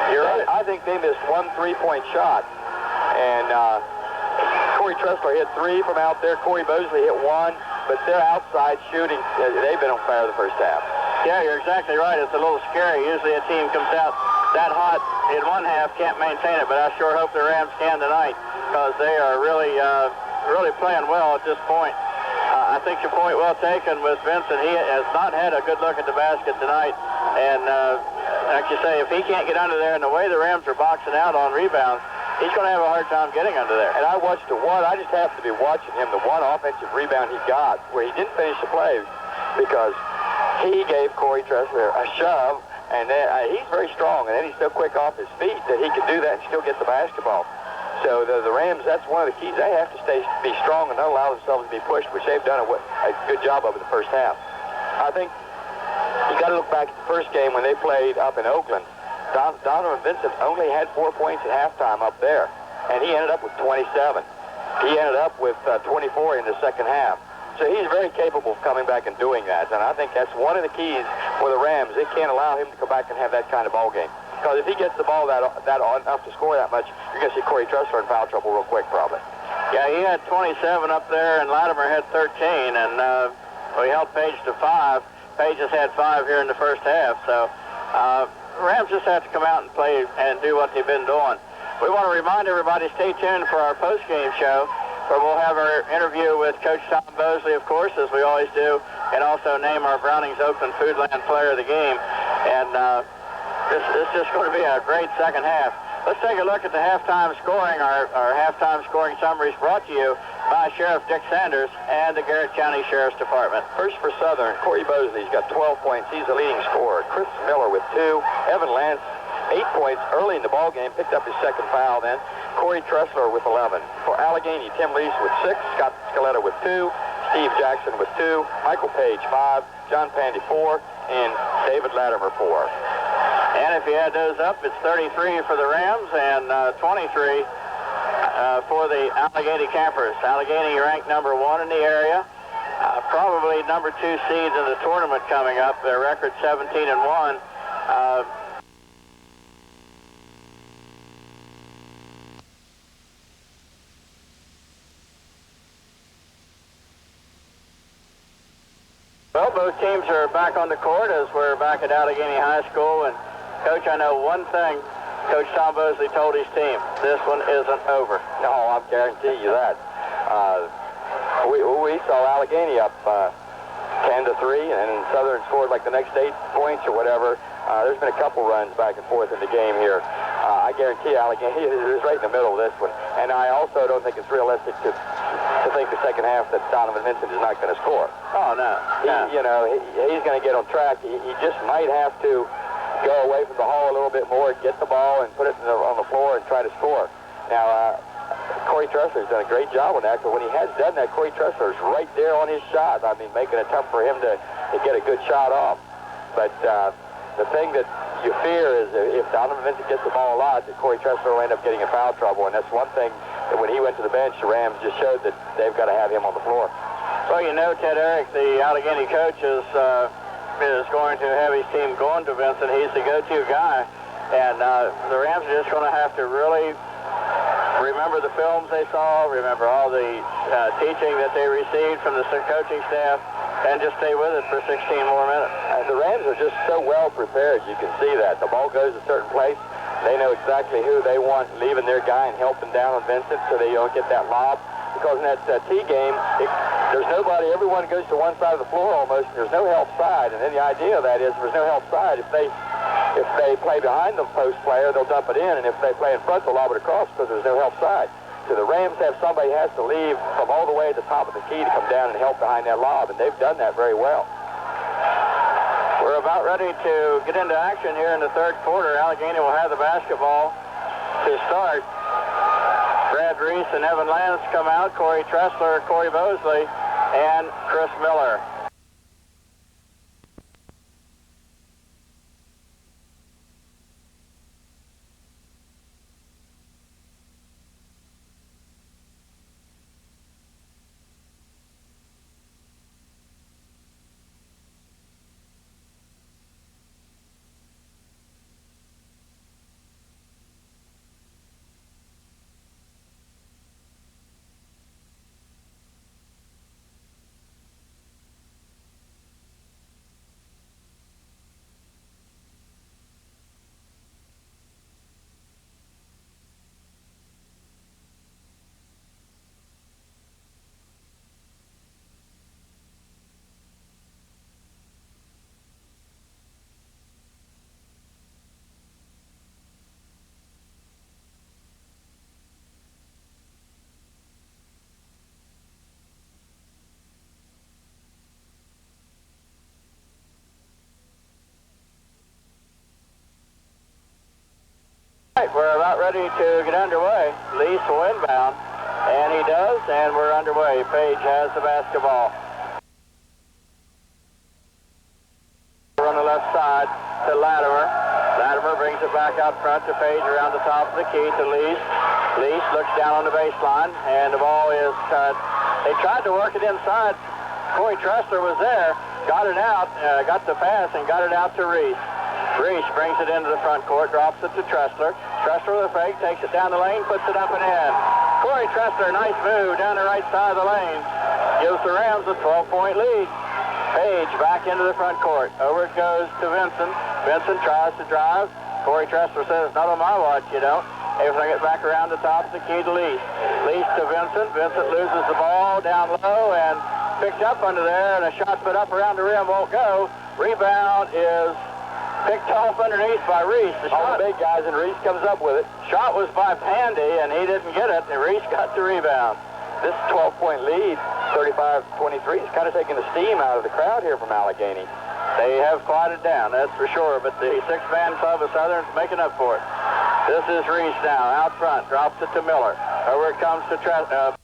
You're right. I think they missed one 3-point shot, and Corey Tressler hit 3 from out there. Corey Mosley hit 1, but they're outside shooting. They've been on fire the first half. Yeah, you're exactly right. It's a little scary. Usually a team comes out that hot in one half, can't maintain it, but I sure hope the Rams can tonight because they are really playing well at this point. I think your point well taken with Vincent. He has not had a good look at the basket tonight, and like you say, if he can't get under there and the way the Rams are boxing out on rebounds, he's going to have a hard time getting under there. And I watched I just happened to be watching him, the one offensive rebound he got where he didn't finish the play because he gave Corey Tressler a shove, and then, he's very strong, and then he's so quick off his feet that he can do that and still get the basketball. So the Rams, that's one of the keys. They have to be strong and not allow themselves to be pushed, which they've done a good job of in the first half. I think you got to look back at the first game when they played up in Oakland. Donovan Vincent only had 4 points at halftime up there, and he ended up with 27. He ended up with 24 in the second half. So he's very capable of coming back and doing that, and I think that's one of the keys for the Rams. They can't allow him to come back and have that kind of ball game. Because if he gets the ball that enough to score that much, you're going to see Corey Tressler in foul trouble real quick, probably. Yeah, he had 27 up there, and Latimer had 13, and we held Page to 5. Page has had 5 here in the first half, so Rams just have to come out and play and do what they've been doing. We want to remind everybody, stay tuned for our post-game show, where we'll have our interview with Coach Tom Mosley, of course, as we always do, and also name our Brownings Oakland Foodland Player of the Game. And this is just going to be a great second half. Let's take a look at the halftime scoring. Our halftime scoring summary is brought to you by Sheriff Dick Sanders and the Garrett County Sheriff's Department. First for Southern, Corey Mosley's got 12 points. He's the leading scorer. Chris Miller with 2. Evan Lance, 8 points early in the ball game. Picked up his second foul then. Corey Tressler with 11. For Allegany, Tim Lease with 6. Scott Scaletta with 2. Steve Jackson with 2. Michael Page, 5. John Pandy, 4. And David Latimer, 4. And if you add those up, it's 33 for the Rams and 23 for the Allegany campers. Allegany ranked number 1 in the area. Probably number 2 seeds in the tournament coming up. Their record 17-1. Well, both teams are back on the court as we're back at Allegany High School. And, Coach, I know one thing Coach Tom Bosley told his team. This one isn't over. No, I guarantee you that. We saw Allegany up 10-3, and Southern scored like the next 8 points or whatever. There's been a couple runs back and forth in the game here. I guarantee Allegany is right in the middle of this one. And I also don't think it's realistic to think the second half that Donovan Vincent is not going to score. Oh, no. He's going to get on track. He just might have to go away from the hall a little bit more, get the ball, and put it on the floor and try to score. Now, Corey Tressler's done a great job on that, but when he has done that, Corey Tressler's right there on his shot. I mean, making it tough for him to get a good shot off. But the thing that you fear is if Donovan Vincent gets the ball a lot, that Corey Tressler will end up getting in foul trouble, and that's one thing that when he went to the bench, the Rams just showed that they've got to have him on the floor. Well, you know, Ted Eric, the Allegany coach is going to have his team going to Vincent. He's the go-to guy, and the Rams are just going to have to really remember the films they saw, remember all the teaching that they received from the coaching staff, and just stay with it for 16 more minutes. The Rams are just so well prepared. You can see that. The ball goes a certain place. They know exactly who they want leaving their guy and helping down on Vincent so they don't get that lob. Because in that T game, there's nobody. Everyone goes to one side of the floor almost, and there's no help side. And then the idea of that is if there's no help side, if they play behind the post player, they'll dump it in. And if they play in front, they'll lob it across because there's no help side. So the Rams have somebody has to leave from all the way at the top of the key to come down and help behind that lob, and they've done that very well. We're about ready to get into action here in the third quarter. Allegany will have the basketball to start. Brad Reese and Evan Lance come out, Corey Tressler, Corey Bosley, and Chris Miller. Right, we're about ready to get underway. Lease will inbound, and he does, and we're underway. Page has the basketball. On the left side to Latimer. Latimer brings it back out front to Page around the top of the key to Lease. Lease looks down on the baseline, and the ball is they tried to work it inside. Corey Tressler was there, got it out, got the pass, and got it out to Reese. Reese brings it into the front court, drops it to Tressler. Tressler with a fake, takes it down the lane, puts it up and in. Corey Tressler, nice move down the right side of the lane. Gives the Rams a 12-point lead. Page back into the front court. Over it goes to Vincent. Vincent tries to drive. Corey Tressler says, not on my watch, you don't. They bring it back around the top of the key to Lease. Lease to Vincent. Vincent loses the ball down low and picked up under there, and a shot put up around the rim won't go. Rebound is picked off underneath by Reese. All the big guys, and Reese comes up with it. Shot was by Pandy, and he didn't get it, and Reese got the rebound. This 12-point lead, 35-23, is kind of taking the steam out of the crowd here from Allegany. They have quieted down, that's for sure, but the six-man club of Southern's making up for it. This is Reese now, out front, drops it to Miller. Over it comes to the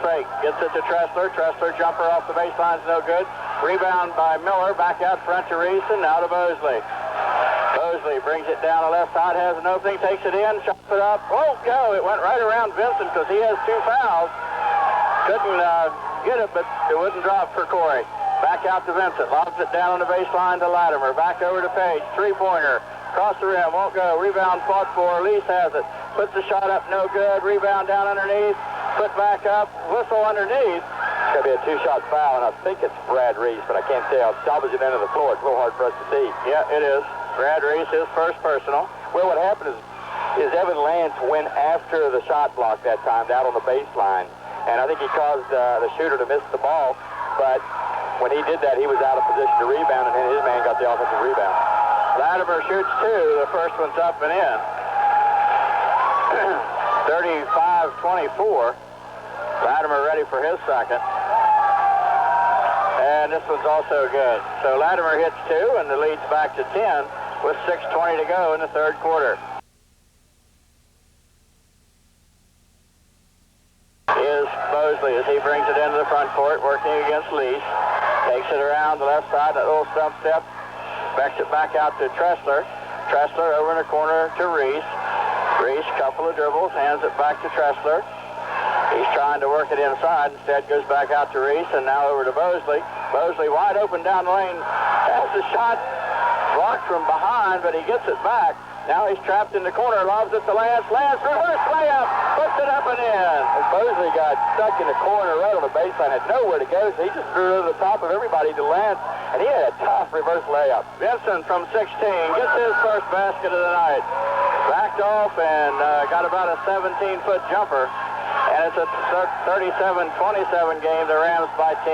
fake, gets it to Tressler. Tressler jumper off the baseline's no good. Rebound by Miller, back out front to Reese, and now to Bosley. Bosley brings it down the left side, has an opening, takes it in, shots it up. Won't go. It went right around Vincent because he has 2 fouls. Couldn't get it, but it wouldn't drop for Corey. Back out to Vincent. Lobs it down on the baseline to Latimer. Back over to Page. Three-pointer. Across the rim. Won't go. Rebound fought for. Lease has it. Puts the shot up. No good. Rebound down underneath. Put back up. Whistle underneath. It's going to be a 2-shot foul, and I think it's Brad Reese, but I can't tell. Stoppage at the end of the floor. It's a little hard for us to see. Yeah, it is. Brad Reese, his first personal. Well, what happened is Evan Lance went after the shot block that time down on the baseline, and I think he caused the shooter to miss the ball, but when he did that, he was out of position to rebound, and then his man got the offensive rebound. Latimer shoots 2. The first one's up and in. 35-24. Latimer ready for his second. And this one's also good. So Latimer hits 2, and the lead's back to 10 with 6:20 to go in the third quarter. Is Bosley as he brings it into the front court, working against Lease. Takes it around the left side, that little stump step. Backs it back out to Tressler. Tressler over in the corner to Reese. Reese, couple of dribbles, hands it back to Tressler. He's trying to work it inside. Instead goes back out to Reese, and now over to Bosley. Bosley wide open down the lane. Has the shot blocked from behind, but he gets it back. Now he's trapped in the corner. Lobs it to Lance. Lance, reverse layup. Puts it up and in. And Bosley got stuck in the corner right on the baseline. Had nowhere to go, so he just threw it over the top of everybody to Lance, and he had a tough reverse layup. Vincent from 16 gets his first basket of the night. Backed off and got about a 17-foot jumper. And it's a 37-27 game. The Rams by 10.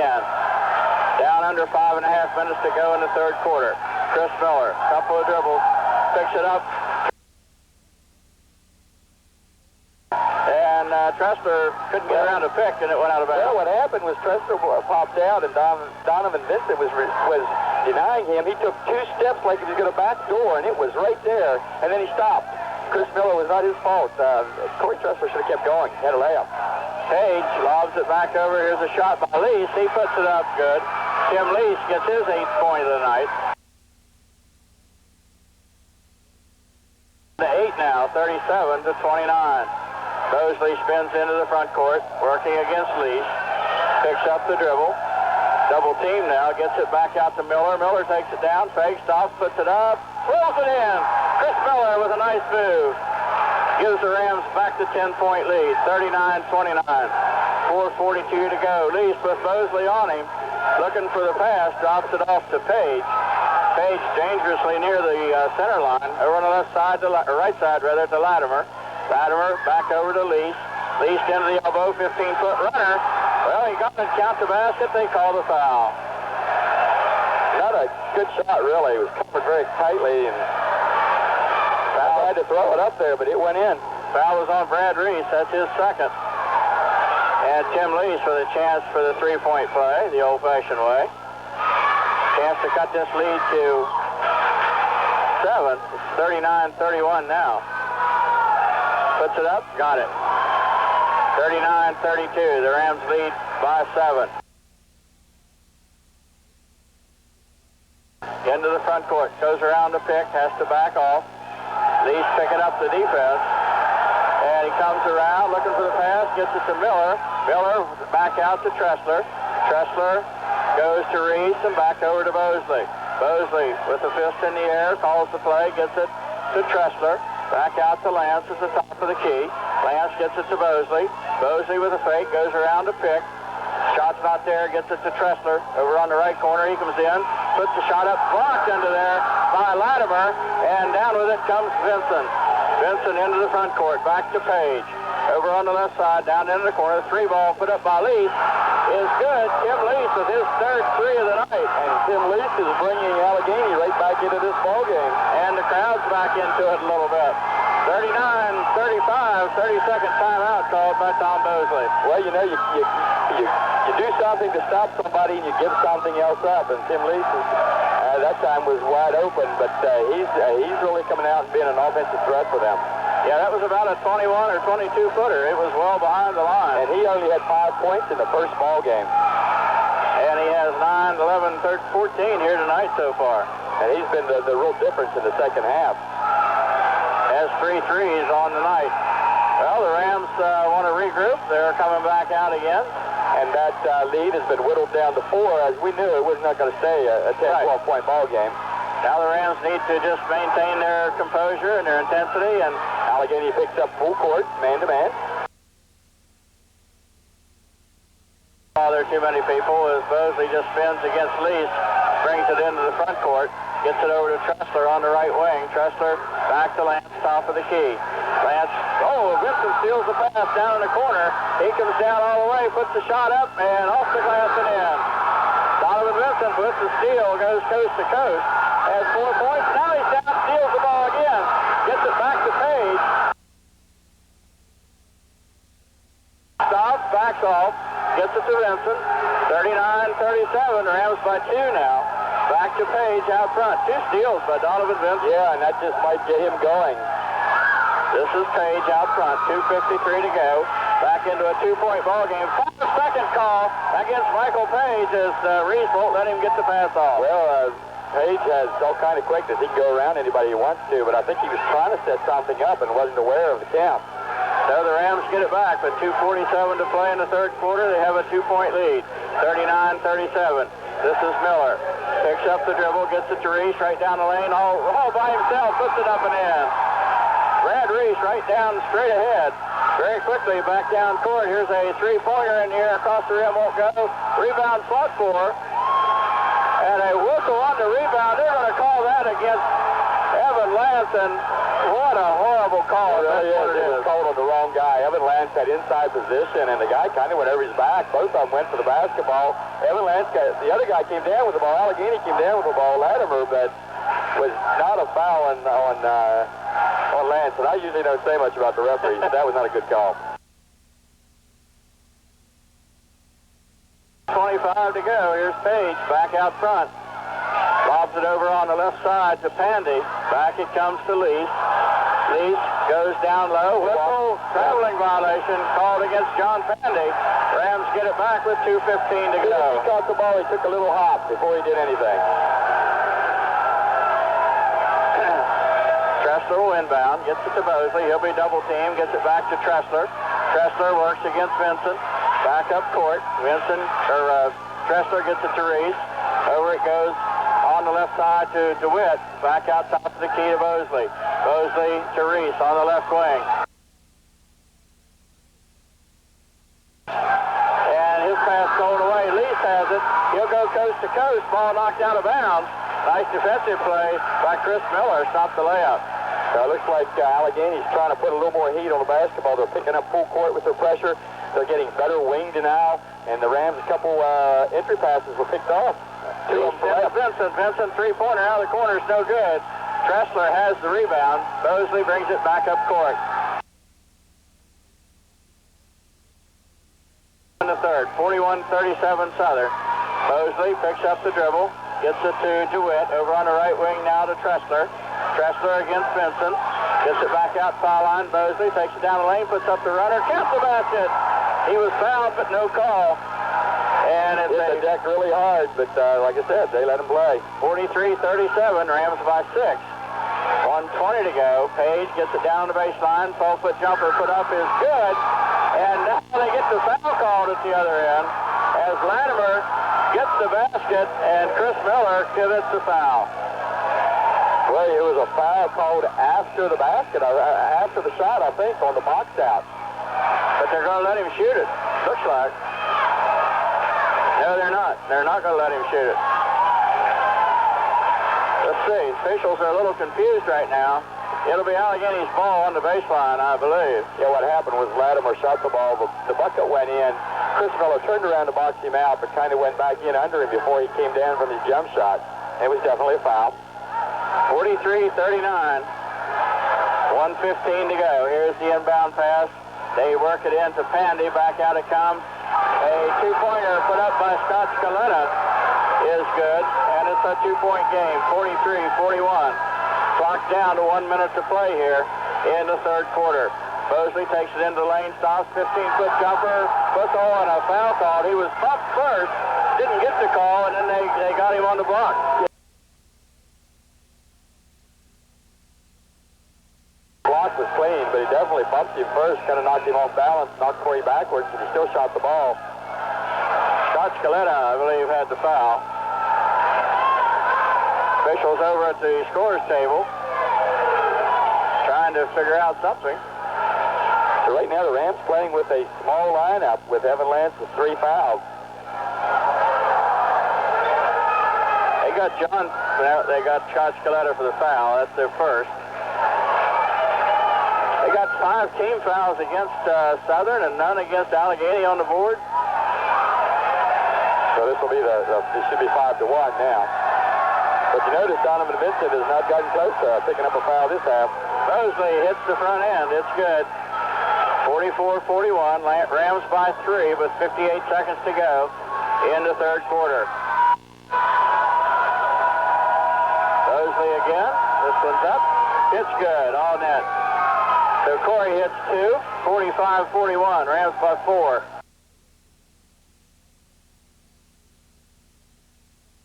Down under 5.5 minutes to go in the third quarter. Chris Miller, couple of dribbles, picks it up. And Tressler couldn't get around to pick, and it went out of bounds. Well, what happened was Tressler popped out, and Donovan Vincent was denying him. He took 2 steps like he was going to backdoor, and it was right there, and then he stopped. Chris Miller was not his fault. Corey Tressler should have kept going. He had a layup. Page lobs it back over. Here's a shot by Lease. He puts it up good. Tim Lease gets his 8th point of the night. To 8 now, 37-29. Bosley spins into the front court, working against Lease. Picks up the dribble. Double team now, gets it back out to Miller. Miller takes it down, fakes, stops, puts it up, rolls it in. Chris Miller with a nice move. Gives the Rams back to 10-point lead, 39-29. 4:42 to go. Lease with Bosley on him, looking for the pass, drops it off to Page. Page dangerously near the center line, over on the left side, or right side rather, to Latimer. Latimer back over to Lease. Lease into the elbow, 15-foot runner. Well, he got to count the basket. They called a foul. Not a good shot, really. It was covered very tightly, and I had to throw it up there, but it went in. Foul was on Brad Reese. That's his second. And Tim Lease with a chance for the three-point play, the old-fashioned way. Chance to cut this lead to 7. It's 39-31 now. Puts it up, got it. 39-32. The Rams lead by 7. Into the front court. Goes around the pick, has to back off. Lee's picking up the defense. And he comes around looking for the pass, gets it to Miller. Miller back out to Tressler. Tressler goes to Reese and back over to Bosley. Bosley with the fist in the air, calls the play, gets it to Tressler. Back out to Lance at the top of the key. Lance gets it to Bosley. Bosley with a fake, goes around to pick. Shot's not there, gets it to Tressler. Over on the right corner, he comes in, puts the shot up, blocked into there by Latimer, and down with it comes Vincent. Vincent into the front court, back to Page. Over on the left side, down into the corner, 3-ball put up by Lease is good. Tim Lease with his third 3 of the night. And Tim Lease is bringing Allegany right back into this ball game. And the crowd's back into it a little bit. 39-35, 30-second timeout called by Tom Bosley. Well, you know, you do something to stop somebody and you give something else up. And Tim Lease is, that time was wide open, but he's really coming out and being an offensive threat for them. Yeah, that was about a 21 or 22 footer. It was well behind the line. And he only had 5 points in the first ball game. And he has 9, 11, 13, 14 here tonight so far. and he's been the real difference in the second half. Has 3 threes on the night. Well, the Rams want to regroup. They're coming back out again. And that lead has been whittled down to 4, as we knew it was not going to stay a 10, 12-point ball game. Now the Rams need to just maintain their composure and their intensity, and Allegany picks up full court, man-to-man. There are too many people as Bosley just spins against Lease, brings it into the front court, gets it over to Tressler on the right wing. Tressler back to Lance, top of the key. Lance, Vincent steals the pass down in the corner. He comes down all the way, puts the shot up, and off the glass and in. Donovan Vincent puts the steal, goes coast to coast, has 4 points. Now he's down, steals the ball again, gets it back to Page. Stops, backs off, gets it to Vincent. 39-37, Rams by 2 now. Back to Page out front. 2 steals by Donovan Vincent. Yeah, and that just might get him going. This is Page out front. 2:53 to go. Back into a 2-point ball game. 5-second call against Michael Page as Reese won't let him get the pass off. Well, Page has all kind of quickness. He can go around anybody he wants to, but I think he was trying to set something up and wasn't aware of the count. So the Rams get it back with 2:47 to play in the third quarter. They have a 2-point lead. 39-37. This is Miller. Picks up the dribble, gets it to Reese right down the lane. All by himself, puts it up and in. Brad Reese right down straight ahead. Very quickly back down court. Here's a 3-pointer in here. Across the rim won't go. Rebound fought for. And a whistle on the rebound. They're going to call that against Evan Lance. And what a horrible call. It really is. It was called on the wrong guy. Evan Lance had inside position, and the guy kind of went over his back. Both of them went for the basketball. Evan Lance, the other guy came down with the ball. Allegany came down with the ball. Latimer, but was not a foul on Lance. And I usually don't say much about the referees, but that was not a good call. 25 to go. Here's Page back out front. Lobs it over on the left side to Pandy. Back it comes to Lease. Lease goes down low. Whistle, traveling violation called against John Pandy. Rams get it back with 2:15 to go. He caught the ball. He took a little hop before he did anything. Tressler will inbound. Gets it to Bosley. He'll be double teamed. Gets it back to Tressler. Tressler works against Vincent. Back up court. Tressler gets it to Reese. Over it goes on the left side to DeWitt. Back out top of the key to Bosley. Bosley to Reese on the left wing. And his pass going away. Lease has it. He'll go coast to coast. Ball knocked out of bounds. Nice defensive play by Chris Miller. Stopped the layup. So it looks like Allegany's trying to put a little more heat on the basketball. They're picking up full court with their pressure. They're getting better winged now. And the Rams, a couple entry passes were picked off. Vincent 3-pointer out of the corner is no good. Tressler has the rebound. Bosley brings it back up court. In the third, 41-37 Southern. Mosley picks up the dribble, gets it to DeWitt, over on the right wing now to Tressler. Tressler against Vincent, gets it back out foul line. Mosley takes it down the lane, puts up the runner, counts the basket. He was fouled, but no call. And it's hit the deck really hard, but like I said, they let him play. 43-37, Rams by 6. 1:20 to go. Page gets it down the baseline. 12-foot jumper put up is good. And now they get the foul called at the other end as Latimer gets the basket and Chris Miller commits the foul. Well, it was a foul called after the basket, after the shot, I think, on the box out. But they're going to let him shoot it, looks like. No, they're not. They're not going to let him shoot it. Let's see. Officials are a little confused right now. It'll be Allegany's ball on the baseline, I believe. Yeah, what happened was Latimer shot the ball, but the bucket went in. Chris Miller turned around to box him out, but kind of went back in under him before he came down from his jump shot. It was definitely a foul. 43-39. 1:15 to go. Here's the inbound pass. They work it into Pandy. Back out it comes. A two-pointer put up by Scott Scaletta is good, and it's a two-point game, 43-41. Clock down to 1 minute to play here in the third quarter. Bosley takes it into the lane, stops, 15-foot jumper, puts on a foul call. He was bumped first, didn't get the call, and then they got him on the block. block was clean, but he definitely bumped him first, kind of knocked him off balance, knocked Corey backwards, but he still shot the ball. Scott Scaletta, I believe, had the foul. Officials over at the scores table trying to figure out something. So right now the Rams playing with a small lineup with Evan Lance with 3 fouls. They got Scott Scaletta for the foul. That's their first. They got 5 team fouls against Southern and none against Allegany on the board. So this will be it should be 5-1 now. But you notice Donovan Vincent has not gotten close to picking up a foul this half. Mosley hits the front end. It's good. 44-41. Rams by 3 with 58 seconds to go in the third quarter. Mosley again. This one's up. It's good. All net. So Corey hits 2. 45-41. Rams by 4.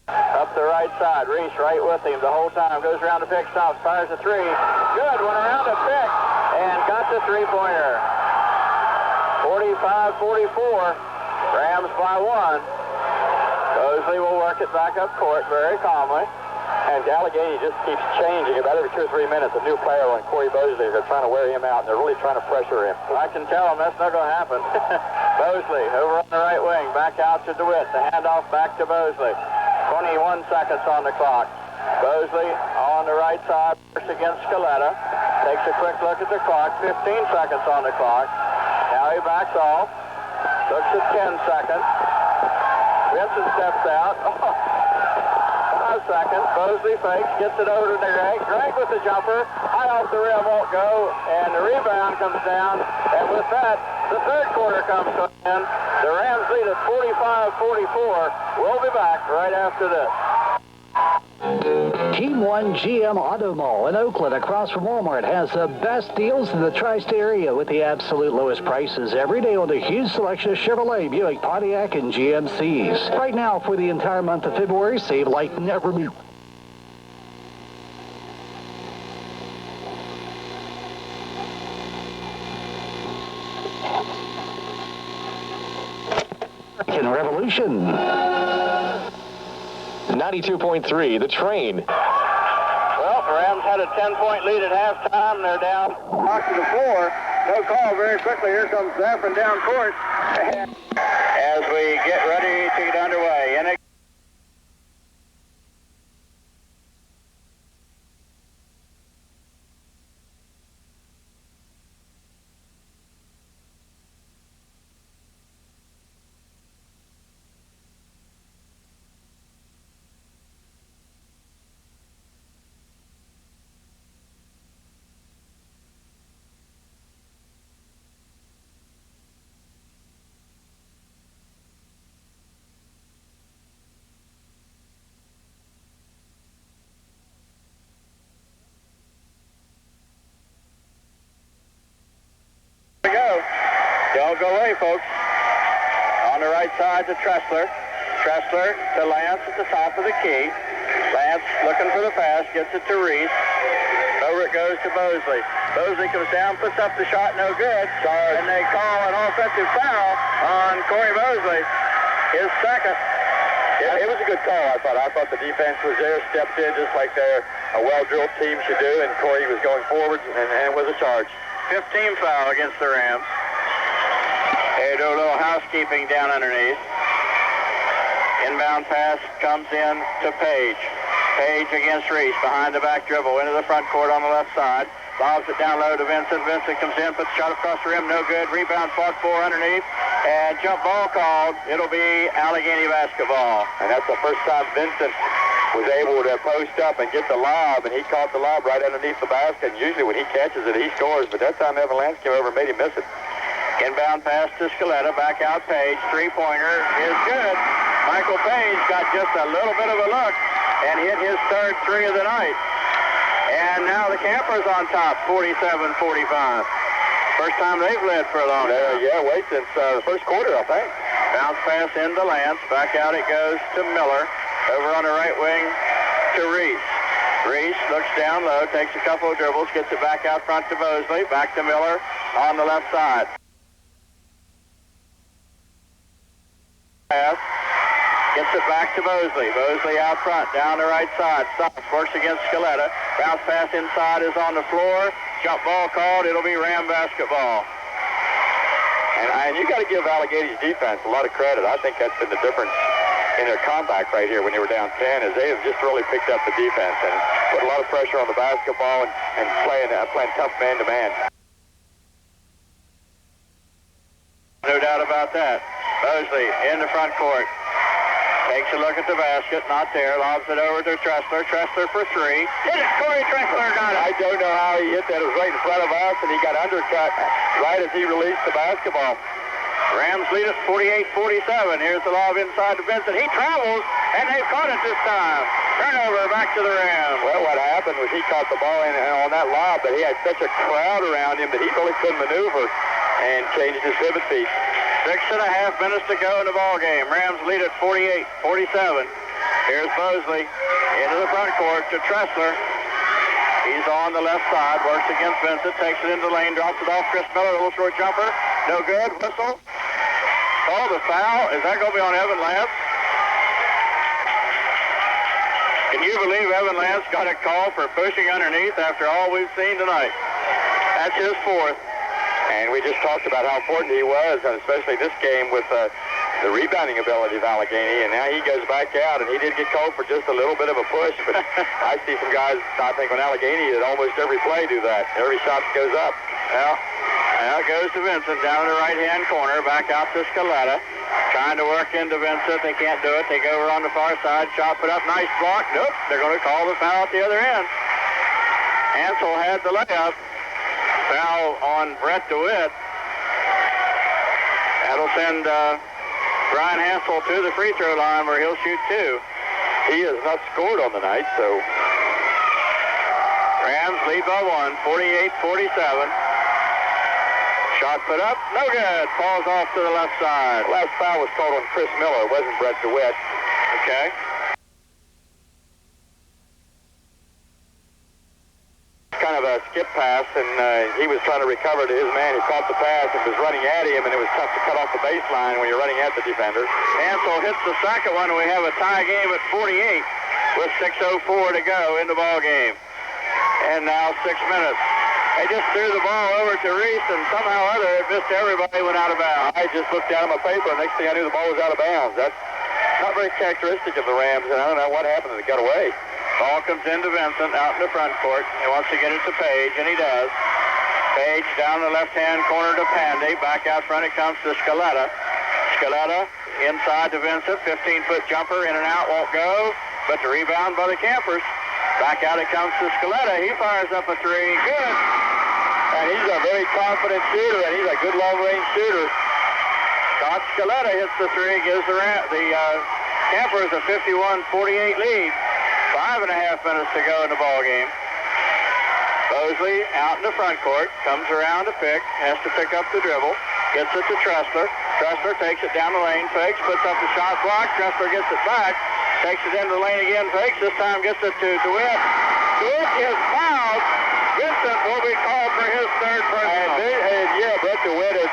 Up the right side. Reese right with him the whole time. Goes around the pick, stops, fires a 3. Good. Went around the pick and got the 3-pointer. 45-44. Rams by 1. Mosley will work it back up court very calmly. And Allegany just keeps changing about every 2 or 3 minutes. A new player on Corey Mosley. They're trying to wear him out, and they're really trying to pressure him. I can tell them that's not going to happen. Mosley over on the right wing. Back out to DeWitt. The handoff back to Mosley. 21 seconds on the clock. Mosley on the right side against Scaletta. Takes a quick look at the clock. 15 seconds on the clock. Now he backs off. Looks at 10 seconds. Vincent steps out. 5 seconds. Mosley fakes, gets it over to Greg. Greg with the jumper. High off the rim, won't go. And the rebound comes down. And with that, the third quarter comes to an end. The Rams lead at 45-44. We'll be back right after this. Team 1 GM Auto Mall in Oakland across from Walmart has the best deals in the tri-state area with the absolute lowest prices every day on a huge selection of Chevrolet, Buick, Pontiac, and GMCs. Right now, for the entire month of February, save like never before. Revolution. 92.3, The Train. Well, the Rams had a 10-point lead at halftime. They're down back to the floor. No call very quickly. Here comes Zaffron down court. As we get ready to get underway. And don't go away, folks. On the right side to Tressler. Tressler to Lance at the top of the key. Lance looking for the pass, gets it to Reese. Over it goes to Mosley. Mosley comes down, puts up the shot, no good. And they call an offensive foul on Corey Mosley. His second. Yeah, it was a good call, I thought. I thought the defense was there, stepped in just like a well-drilled team should do, and Corey was going forward, and it was a charge. 15 foul against the Rams. They do a little housekeeping down underneath. Inbound pass comes in to Page. Page against Reese, behind the back dribble, into the front court on the left side. Lobs it down low to Vincent. Vincent comes in, puts a shot across the rim, no good. Rebound fought for underneath. And jump ball called. It'll be Allegany basketball. And that's the first time Vincent was able to post up and get the lob, and he caught the lob right underneath the basket. And usually when he catches it, he scores, but that time Evan Lance came over and made him miss it. Inbound pass to Scaletta, back out Page. Three-pointer is good. Michael Page got just a little bit of a look and hit his third 3 of the night. And now the Campers on top, 47-45. First time they've led for a long time. Yeah, wait since the first quarter, I think. Bounce pass into Lance. Back out it goes to Miller. Over on the right wing to Reese. Reese looks down low, takes a couple of dribbles, gets it back out front to Mosley, back to Miller on the left side. Pass, gets it back to Mosley. Mosley out front, down the right side. Stops, works against Scaletta. Bounce pass inside is on the floor. Jump ball called. It'll be Ram basketball. And you got to give Allegany's defense a lot of credit. I think that's been the difference in their comeback right here when they were down 10, is they have just really picked up the defense and put a lot of pressure on the basketball and playing tough man-to-man. No doubt about that. Mosley in the front court. Takes a look at the basket, not there. Lobs it over to Tressler. Tressler for three. Hit it, Corey Tressler got it. I don't know how he hit that. It was right in front of us, and he got undercut right as he released the basketball. Rams lead at 48-47. Here's the lob inside to Vincent. He travels, and they've caught it this time. Turnover back to the Rams. Well, what happened was he caught the ball on that lob, but he had such a crowd around him that he really couldn't maneuver and changed his pivot feet. 6.5 minutes to go in the ball game. Rams lead at 48-47. Here's Mosley into the front court to Tressler. He's on the left side, works against Vincent, takes it into the lane, drops it off Chris Miller, a little short jumper. No good. Whistle. Oh, the foul. Is that going to be on Evan Lance? Can you believe Evan Lance got a call for pushing underneath after all we've seen tonight? That's his fourth. And we just talked about how important he was, and especially this game with the rebounding ability of Allegany, and now he goes back out, and he did get called for just a little bit of a push, but I see some guys, I think on Allegany, that almost every play do that. Every shot goes up. Well, now it goes to Vincent down in the right-hand corner, back out to Scaletta. Trying to work into Vincent. They can't do it. They go over on the far side. Shot put up. Nice block. Nope. They're going to call the foul at the other end. Hansel had the layup. Foul on Brett DeWitt. That'll send Brian Hansel to the free throw line where he'll shoot two. He has not scored on the night, so. Rams lead by one, 48-47. Shot put up, no good. Falls off to the left side. The last foul was called on Chris Miller. It wasn't Brett DeWitt. Okay. Kind of a skip pass, and he was trying to recover to his man. He caught the pass and was running at him, and it was tough to cut off the baseline when you're running at the defender. Hansel hits the second one, and we have a tie game at 48 with 6:04 to go in the ball game. And now 6 minutes. They just threw the ball over to Reese, and somehow or other it missed everybody, went out of bounds. I just looked down at my paper, and next thing I knew the ball was out of bounds. That's not very characteristic of the Rams, and I don't know what happened. It got away. Ball comes into Vincent out in the front court. He wants to get it to Page, and he does. Page down the left-hand corner to Pandy. Back out front it comes to Scaletta. Scaletta inside to Vincent. 15-foot jumper, in and out, won't go. But the rebound by the Campers. Back out it comes to Scaletta. He fires up a three. Good. And he's a very confident shooter, and he's a good long-range shooter. Scott Scaletta hits the three, gives the Campers a 51-48 lead. 5.5 minutes to go in the ball game. Mosley out in the front court, comes around to pick, has to pick up the dribble, gets it to Tressler. Tressler takes it down the lane, fakes, puts up the shot block. Tressler gets it back, takes it into the lane again, fakes. This time gets it to DeWitt. DeWitt is fouled. Vincent will be called for his third personal. And yeah, Brett DeWitt has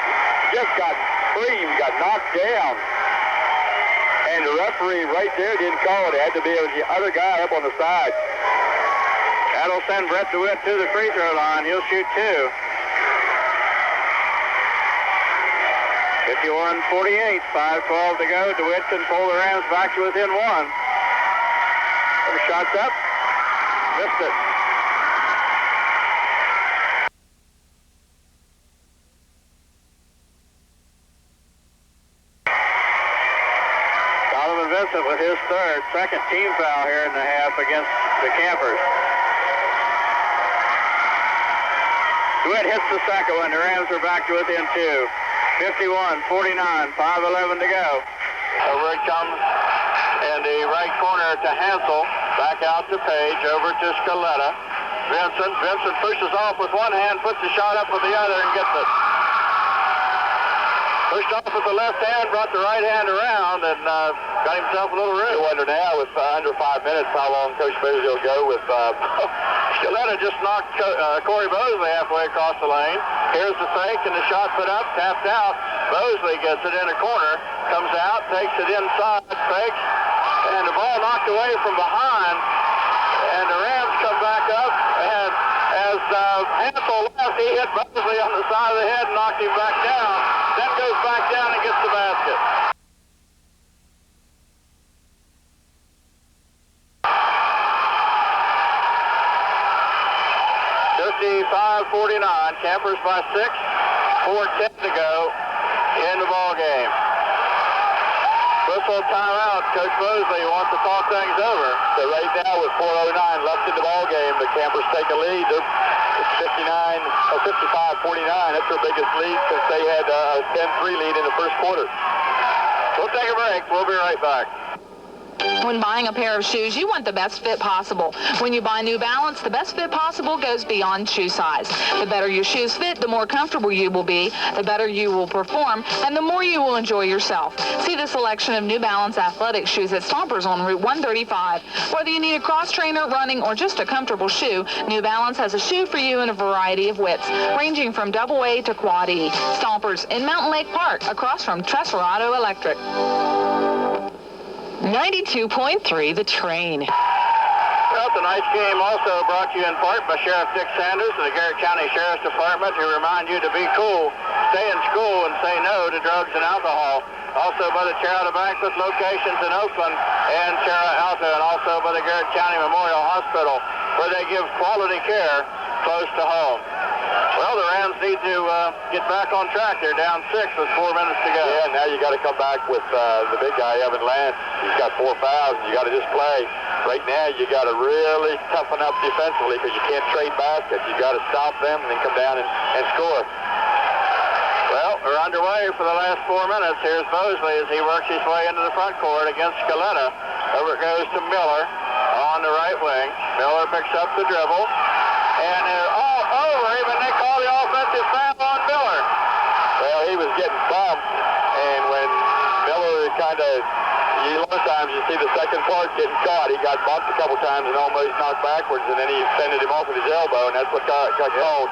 just got creamed, got knocked down. And the referee right there didn't call it. It had to be the other guy up on the side. That'll send Brett DeWitt to the free throw line. He'll shoot two. 51-48, 5:12 to go. DeWitt can pull the Rams back to within one. The shot's up. Missed it. Vincent with his second team foul here in the half against the Campers. DeWitt hits the second one. The Rams are back to within two. 51-49, 5:11 to go. Over it comes in the right corner to Hansel. Back out to Page, over to Scaletta. Vincent pushes off with one hand, puts the shot up with the other, and gets it. Pushed off with the left hand, brought the right hand around, and got himself a little room. You wonder now, with under 5 minutes, how long Coach Mosley will go with... Scaletta just knocked Corey Mosley halfway across the lane. Here's the fake, and the shot put up, tapped out. Mosley gets it in a corner, comes out, takes it inside, fakes, and the ball knocked away from behind, and the Rams come back up, and as Hansel left, he hit Mosley on the side of the head and knocked him back down, then goes back down and gets the basket. .49, Campers by 6, 4:10 to go in the ball game. Whistle timeout. Coach Mosley wants to talk things over. So right now with 4:09 left in the ball game, the Campers take a lead. They're 55-49. That's their biggest lead since they had a 10-3 lead in the first quarter. We'll take a break. We'll be right back. When buying a pair of shoes, you want the best fit possible. When you buy New Balance, the best fit possible goes beyond shoe size. The better your shoes fit, the more comfortable you will be, the better you will perform, and the more you will enjoy yourself. See the selection of New Balance athletic shoes at Stompers on Route 135. Whether you need a cross trainer, running, or just a comfortable shoe, New Balance has a shoe for you in a variety of widths, ranging from AA to Quad E. Stompers in Mountain Lake Park, across from Tressor Auto Electric. 92.3 The Train. Well, tonight's game also brought to you in part by Sheriff Dick Sanders and the Garrett County Sheriff's Department, who remind you to be cool, stay in school, and say no to drugs and alcohol. Also by the Terra Banquet locations in Oakland and Terra Alta, and also by the Garrett County Memorial Hospital, where they give quality care close to home. Well, the Rams need to get back on track. They're down 6 with 4 minutes to go. Yeah, now you got to come back with the big guy, Evan Lance. He's got 4 fouls. You got to just play. Right now, you got to really toughen up defensively because you can't trade baskets. You got to stop them and then come down and score. Well, we're underway for the last 4 minutes. Here's Mosley as he works his way into the front court against Scaletta. Over it goes to Miller on the right wing. Miller picks up the dribble. And they're all over him, and they call the offensive foul on Miller. Well, he was getting bumped, and when Miller kind of, a lot of times you see the second part getting caught. He got bumped a couple times and almost knocked backwards, and then he fended him off with his elbow, and that's what got called.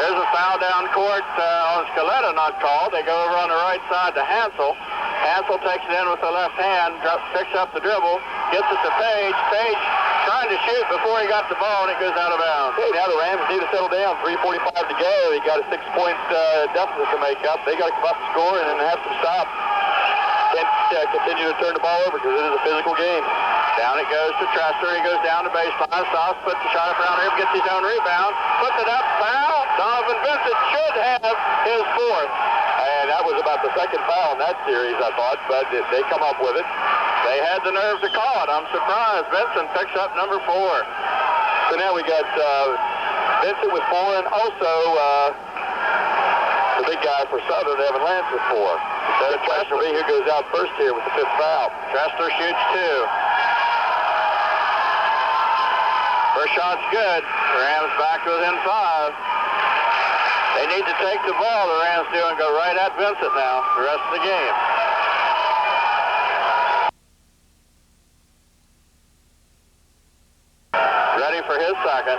There's a foul down court on Scaletta, not called. They go over on the right side to Hansel. Hansel takes it in with the left hand, picks up the dribble, gets it to Page. Page trying to shoot before he got the ball, and it goes out of bounds. Okay, now the Rams need to settle down. 3:45 to go. They got a 6-point deficit to make up. They got to come up and score and then have some stops. Can't continue to turn the ball over because it is a physical game. Down it goes to Tressler. He goes down to baseline. Stops, puts the shot up around him, gets his own rebound, puts it up, foul. Donovan Vincent should have his 4th. And that was about the second foul in that series, I thought, but they come up with it. They had the nerve to call it. I'm surprised. Vincent picks up number 4. So now we got Vincent with 4, and also the big guy for Southern, Evan Lance, with 4. Instead of Tressler, who goes out first here with the 5th foul. Tressler shoots 2. First shot's good. Rams back within 5. They need to take the ball, the Rams do, and go right at Vincent now the rest of the game. Ready for his second.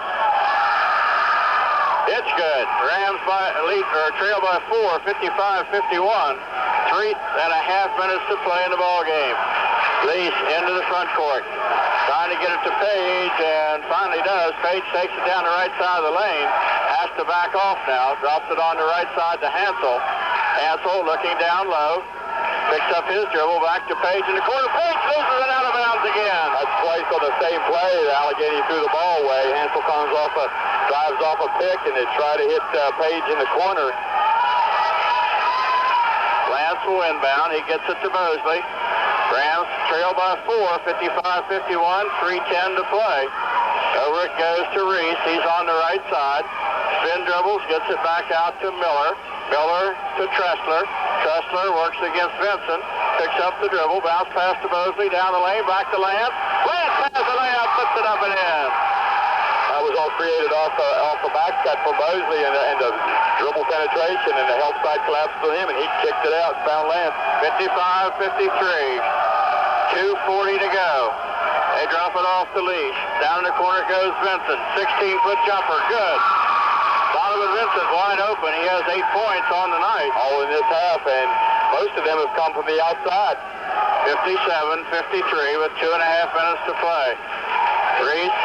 It's good. Rams trail by 4, 55-51. 3.5 minutes to play in the ball game. Lease into the front court. Trying to get it to Page, and finally does. Page takes it down the right side of the lane. Has to back off now. Drops it on the right side to Hansel. Hansel looking down low. Picks up his dribble, back to Page in the corner. Page loses it out of bounds again. That's twice on the same play. Allegany threw the ball away. Hansel drives off a pick, and they try to hit Page in the corner. Lance will inbound. He gets it to Mosley. Rams trail by 4, 55-51, 3:10 to play. Over it goes to Reese. He's on the right side. Spin dribbles, gets it back out to Miller. Miller to Tressler. Tressler works against Vincent. Picks up the dribble, bounce pass to Mosley, down the lane, back to Lance. Lance has the layup, puts it up and in. was all created off a back cut for Mosley and the dribble penetration and the help side collapse to him, and he kicked it out and found Lance. 55-53. 2:40 to go. They drop it off to Leash. Down in the corner goes Vincent. 16-foot jumper. Good. Donovan Vincent wide open. He has 8 points on the night. All in this half, and most of them have come from the outside. 57-53 with 2.5 minutes to play. Reese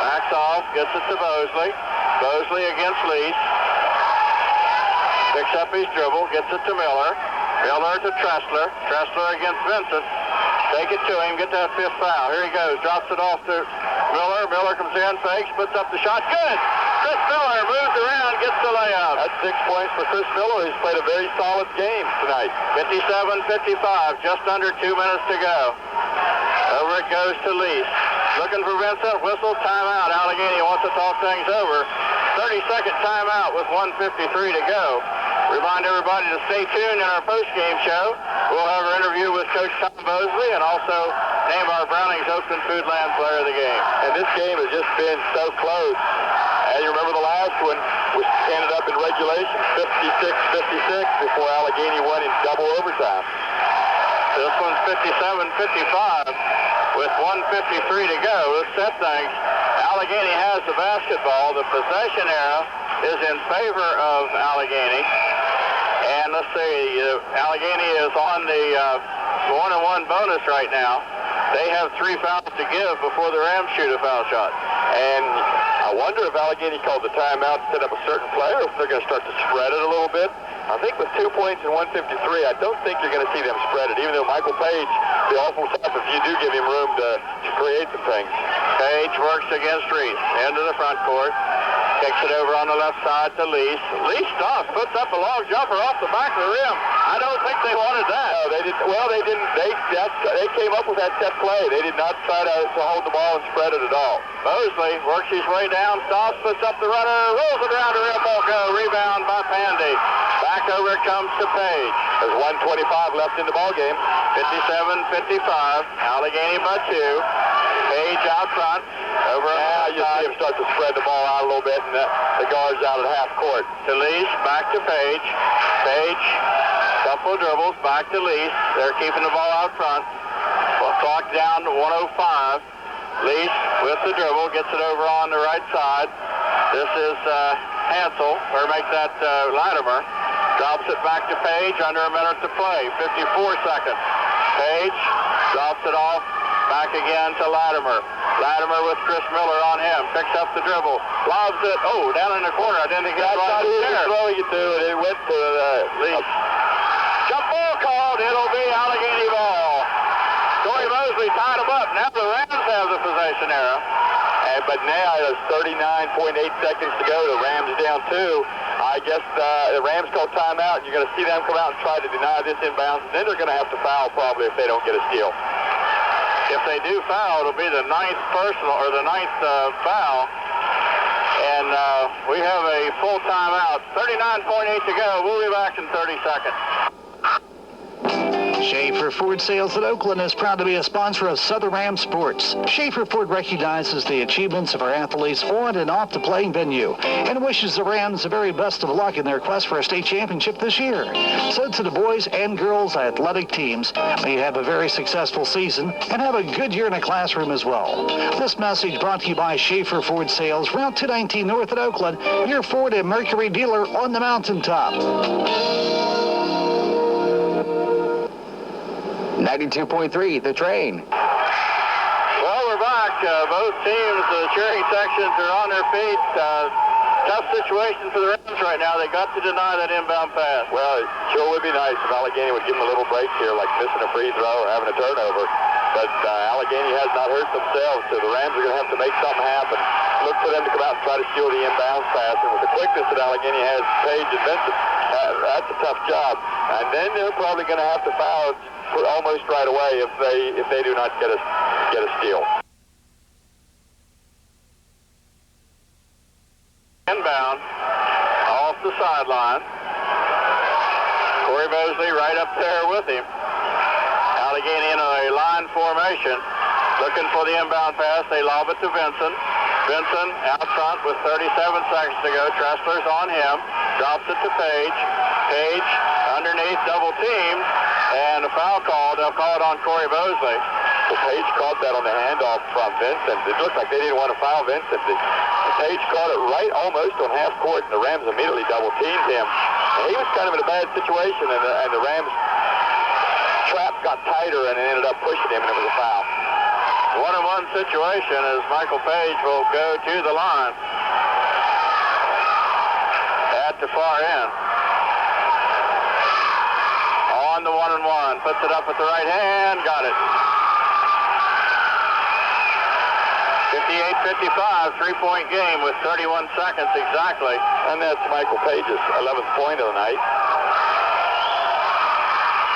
backs off, gets it to Mosley. Mosley against Leash. Picks up his dribble, gets it to Miller. Miller to Tressler. Tressler against Vincent. Take it to him, get that 5th foul. Here he goes, drops it off to Miller. Miller comes in, fakes, puts up the shot. Good! Chris Miller moves around, gets the layup. That's 6 points for Chris Miller, who's played a very solid game tonight. 57-55, just under 2 minutes to go. Over it goes to Lease. Looking for Vincent, whistle, timeout. Allegany wants to talk things over. 30-second timeout with 1:53 to go. Remind everybody to stay tuned in our post-game show. We'll have our interview with Coach Tom Mosley and also name our Brownings Oakland Foodland Player of the Game. And this game has just been so close. And you remember the last one, which ended up in regulation 56-56 before Allegany won in double overtime. This one's 57-55 with 1:53 to go. Let's set things. Allegheny has the basketball. The possession era is in favor of Allegheny. And let's see, Allegheny is on the 1-on-1 bonus right now. They have 3 fouls to give before the Rams shoot a foul shot. And I wonder if Allegheny called the timeout to set up a certain player, or if they're going to start to spread it a little bit. I think with 2 points and 1:53, I don't think you're going to see them spread it, even though Michael Page, the awful stuff, if you do give him room to create some things. Page works against Reese, into the front court. Kicks it over on the left side to Lease. Lease stops, puts up a long jumper off the back of the rim. I don't think they wanted that. No, they didn't. Well, they didn't. They came up with that set play. They did not try to hold the ball and spread it at all. Mosley works his way down, stops, puts up the runner, rolls it around the rim, won't go. Rebound by Pandy. Back over it comes to Page. There's 1:25 left in the ball game. 57-55. Allegheny by 2. Page out front. Over on now the you see him start to spread the ball out a little bit, and the guard's out at half court. To Lease, back to Page. Page, couple of dribbles, back to Lease. They're keeping the ball out front. Clock down to 1:05. Lease with the dribble, gets it over on the right side. This is Hansel, or make that Latimer. Drops it back to Page, under a minute to play. 54 seconds. Page drops it off, back again to Latimer. Latimer with Chris Miller on him, picks up the dribble, lobs it, down in the corner. I didn't think it was right there. Throwing it to, and it went to Lease. Jump ball called, it'll be Allegheny ball. Corey Mosley tied him up. Now the Rams have the possession arrow. But now there's 39.8 seconds to go. The Rams down 2. I guess the Rams call timeout, and you're going to see them come out and try to deny this inbounds. And then they're going to have to foul probably if they don't get a steal. If they do foul, it'll be the 9th personal, or the 9th foul. And we have a full timeout. 39.8 to go. We'll be back in 30 seconds. Schaefer Ford Sales in Oakland is proud to be a sponsor of Southern Ram Sports. Schaefer Ford recognizes the achievements of our athletes on and off the playing venue and wishes the Rams the very best of luck in their quest for a state championship this year. So to the boys and girls athletic teams, may you have a very successful season and have a good year in the classroom as well. This message brought to you by Schaefer Ford Sales, Route 219 North at Oakland, your Ford and Mercury dealer on the mountaintop. 92.3, The Train. Well, we're back. Both teams, the cheering sections are on their feet. Tough situation for the Rams right now. They got to deny that inbound pass. Well, it sure would be nice if Allegheny would give them a little break here, like missing a free throw or having a turnover. But Allegheny has not hurt themselves, so the Rams are going to have to make something happen. Look for them to come out and try to steal the inbound pass. And with the quickness that Allegheny has, Page and Vincent, that's a tough job. And then they're probably going to have to foul almost right away if they do not get a steal. Inbound off the sideline. Corey Mosley right up there with him. Allegheny in a line formation, looking for the inbound pass. They lob it to Vincent. Benson out front with 37 seconds to go. Tressler's on him. Drops it to Page. Page underneath, double teamed, and a foul called. They'll call it on Corey Mosley. So Page caught that on the handoff from Vincent. It looked like they didn't want to foul Vincent. Page caught it right almost on half court, and the Rams immediately double teamed him. And he was kind of in a bad situation, and the Rams trap got tighter, and it ended up pushing him, and it was a foul. 1-on-1 situation as Michael Page will go to the line at the far end. On the 1-on-1, puts it up with the right hand, got it. 58-55, three-point game with 31 seconds exactly. And that's Michael Page's 11th point of the night.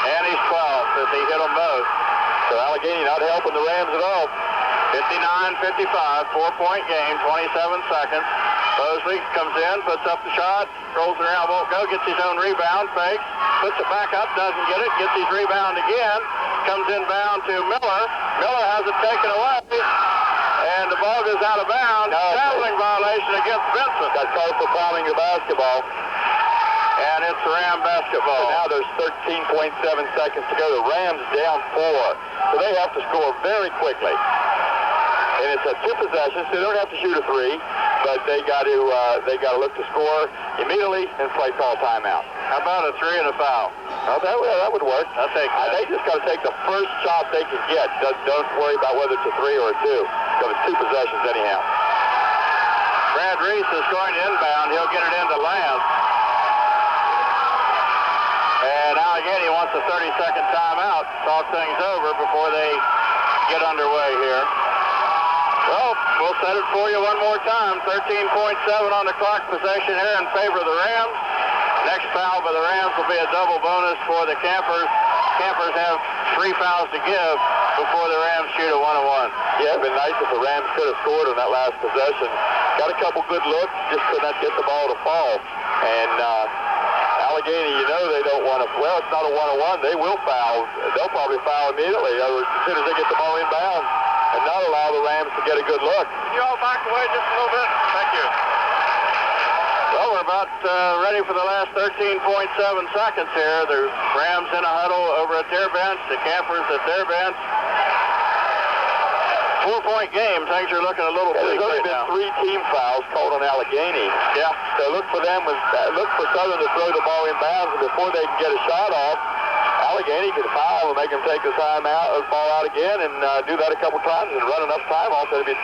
And he's 12th as he hit them both. So Allegany not helping the Rams at all. 59-55, four-point game, 27 seconds. Mosley comes in, puts up the shot, rolls it around, won't go, gets his own rebound, fakes, puts it back up, doesn't get it, gets his rebound again, comes inbound to Miller. Miller has it taken away, and the ball goes out of bounds. Traveling violation against Vincent. Got called for fouling the basketball. And it's Ram basketball. So now there's 13.7 seconds to go. The Rams down 4. So they have to score very quickly. And it's a 2 possessions, so they don't have to shoot a 3, but they got to look to score immediately and play call timeout. How about a 3 and a foul? Oh, that would work. I'll take that. They just got to take the first shot they can get. Don't worry about whether it's a 3 or a 2. So it's 2 possessions anyhow. Brad Reese is going to inbound. He'll get it into Lance. And Allegany wants a 30-second timeout. Talk things over before they get underway here. Well, we'll set it for you one more time. 13.7 on the clock. Possession here in favor of the Rams. Next foul by the Rams will be a double bonus for the Campers. Campers have 3 fouls to give before the Rams shoot a 1-on-1. Yeah, it'd been nice if the Rams could have scored on that last possession. Got a couple good looks, just could not get the ball to fall. And Allegany, you know they don't want to, well, it's not a 1-on-1. They will foul. They'll probably foul immediately as soon as they get the ball inbound and not allow the Rams to get a good look. Can you all back away just a little bit? Thank you. Well, we're about ready for the last 13.7 seconds here. The Rams in a huddle over at their bench, the Campers at their bench. 4-point game. Things are looking a little bleak There's only right been now. 3 team fouls called on Allegany. Yeah. So look for them, look for Southern to throw the ball inbounds, and before they can get a shot off, Allegany can foul and make them take the time out, ball out again, and do that a couple times and run enough time off. It'd be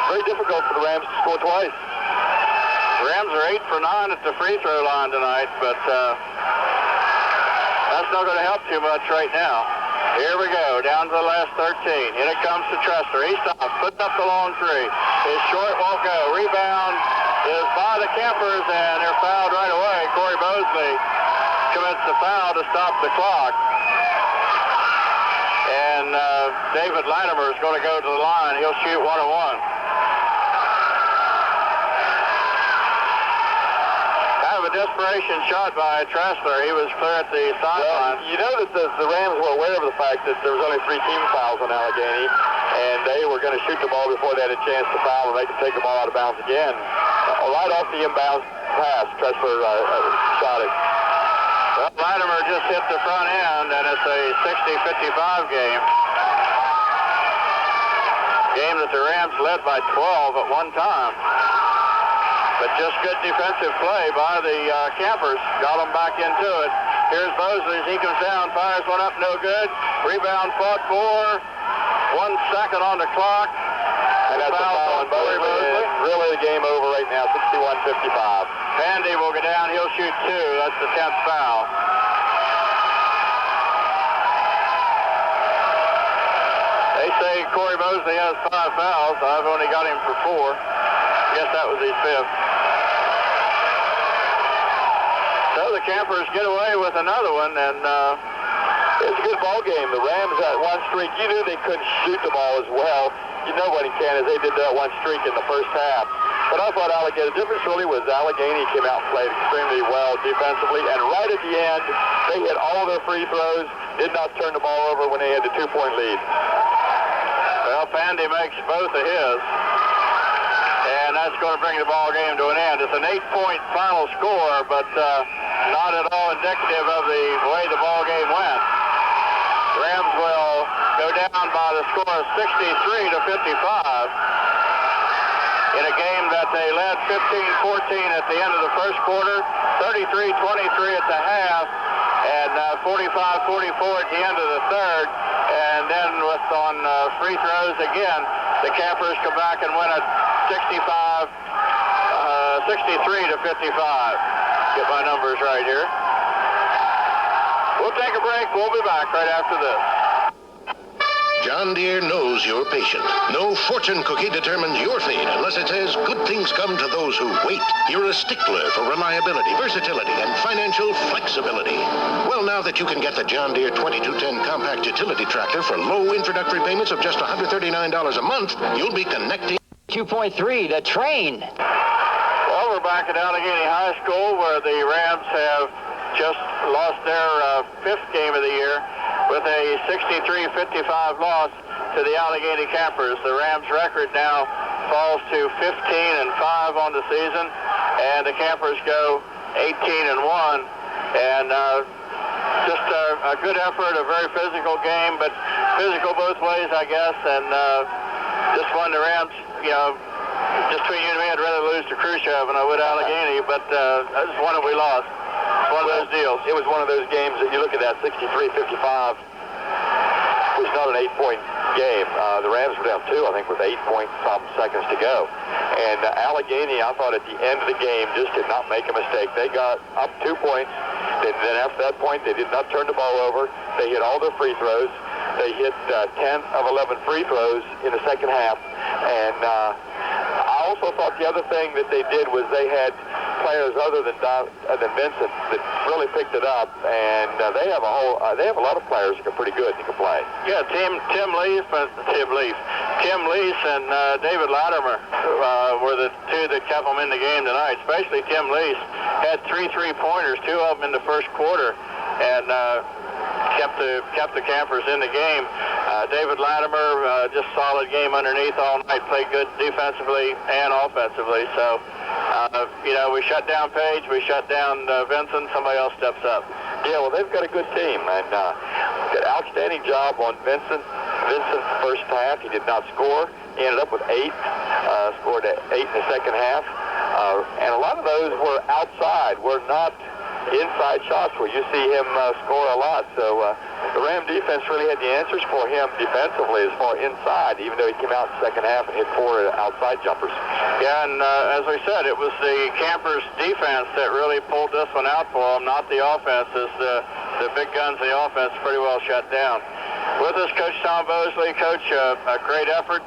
very difficult for the Rams to score twice. The Rams are 8 for 9 at the free throw line tonight, but that's not going to help too much right now. Here we go, down to the last 13. In it comes to Tressler. He stops, puts up the long 3. His short won't go. Rebound is by the Campers, and they're fouled right away. Corey Mosley commits the foul to stop the clock. And David Latimer is going to go to the line. He'll shoot 1-on-1. Desperation shot by Tressler. He was clear at the sideline. Well, you know that the Rams were aware of the fact that there was only 3 team fouls on Allegany, and they were going to shoot the ball before they had a chance to foul, and they could take the ball out of bounds again. Right off the inbounds pass, Tressler shot it. Well, Latimer just hit the front end, and it's a 60-55 game. Game that the Rams led by 12 at one time. But just good defensive play by the Campers. Got them back into it. Here's Mosley as he comes down, fires one up, no good. Rebound fought for. 1 second on the clock. And that's a foul on Mosley. Really the game over right now, 61-55. Pandy will go down, he'll shoot 2. That's the 10th foul. They say Corey Mosley has 5 fouls. I've only got him for 4. Guess that was his 5th. So the Campers get away with another one, and it's a good ball game. The Rams had one streak. You knew they couldn't shoot the ball as well. You know what in Canada, they did that one streak in the first half. But I thought Allegany, the difference really was Allegany came out and played extremely well defensively, and right at the end, they hit all their free throws, did not turn the ball over when they had the 2-point lead. Well, Pandy makes both of his. that's going to bring the ball game to an end. It's an 8-point final score, but not at all indicative of the way the ball game went. Rams will go down by the score of 63-55 in a game that they led 15-14 at the end of the first quarter, 33-23 at the half, and 45-44 at the end of the third. And then on free throws again, the Campers come back and win it 63-55. Get my numbers right here. We'll take a break. We'll be back right after this. John Deere knows you're patient. No fortune cookie determines your fate unless it says good things come to those who wait. You're a stickler for reliability, versatility, and financial flexibility. Well, now that you can get the John Deere 2210 compact utility tractor for low introductory payments of just $139 a month, you'll be connecting 2.3, the train. Well, we're back at Allegany High School where the Rams have just lost their fifth game of the year with a 63-55 loss to the Allegany Campers. The Rams' record now falls to 15-5 on the season, and the Campers go 18-1. And just a good effort, a very physical game, but physical both ways, I guess. And just one the Rams, just between you and me, I'd rather lose to Khrushchev than I would Allegany, but that's one that we lost. It's one of those deals. It was one of those games that you look at that 63-55. It was not an 8-point game. The Rams were down 2, I think, with 8.something seconds to go. And Allegany, I thought at the end of the game, just did not make a mistake. They got up 2 points. Then after that point, they did not turn the ball over. They hit all their free throws. They hit 10 of 11 free throws in the second half. And I also thought the other thing that they did was they had players other than Vincent that really picked it up, and they have a lot of players that are pretty good and can play. Yeah, Tim Leaf and David Latimer were the two that kept them in the game tonight. Especially Tim Leaf had 3 3-pointers, 2 of them in the first quarter, and kept the Campers in the game. David Latimer, just solid game underneath all night, played good defensively and offensively. So, we shut down Page, we shut down Vincent, somebody else steps up. Yeah, well, they've got a good team, and did an outstanding job on Vincent. Vincent's first half, he did not score. He ended up with 8, scored 8 in the second half. And a lot of those were outside, were not inside shots where you see him score a lot. So the Ram defense really had the answers for him defensively as far inside, even though he came out in the second half and hit 4 outside jumpers. Yeah, and as we said, it was the Campers defense that really pulled this one out for them, not the offense. The big guns of the offense pretty well shut down. With us, Coach Tom Bosley. Coach, a great effort.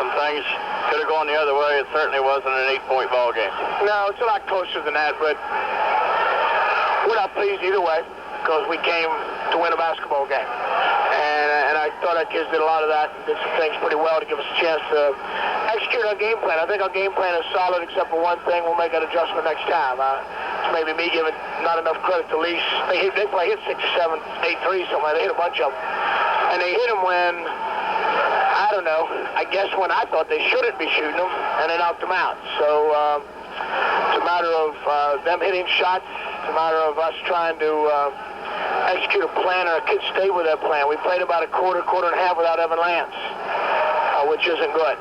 Some things could have gone the other way. It certainly wasn't an 8-point ball game. No, it's a lot closer than that, but we're not pleased either way because we came to win a basketball game. And I thought our kids did a lot of that and did some things pretty well to give us a chance to execute our game plan. I think our game plan is solid except for one thing. We'll make an adjustment next time. It's maybe me giving not enough credit to Lease. They probably hit 6 or 7, 8 threes, something like that. They hit a bunch of them. And they hit them when, I don't know, I guess when I thought they shouldn't be shooting them, and they knocked them out. So it's a matter of them hitting shots. It's a matter of us trying to execute a plan, and our kids stay with that plan. We played about a quarter and a half without Evan Lance, which isn't good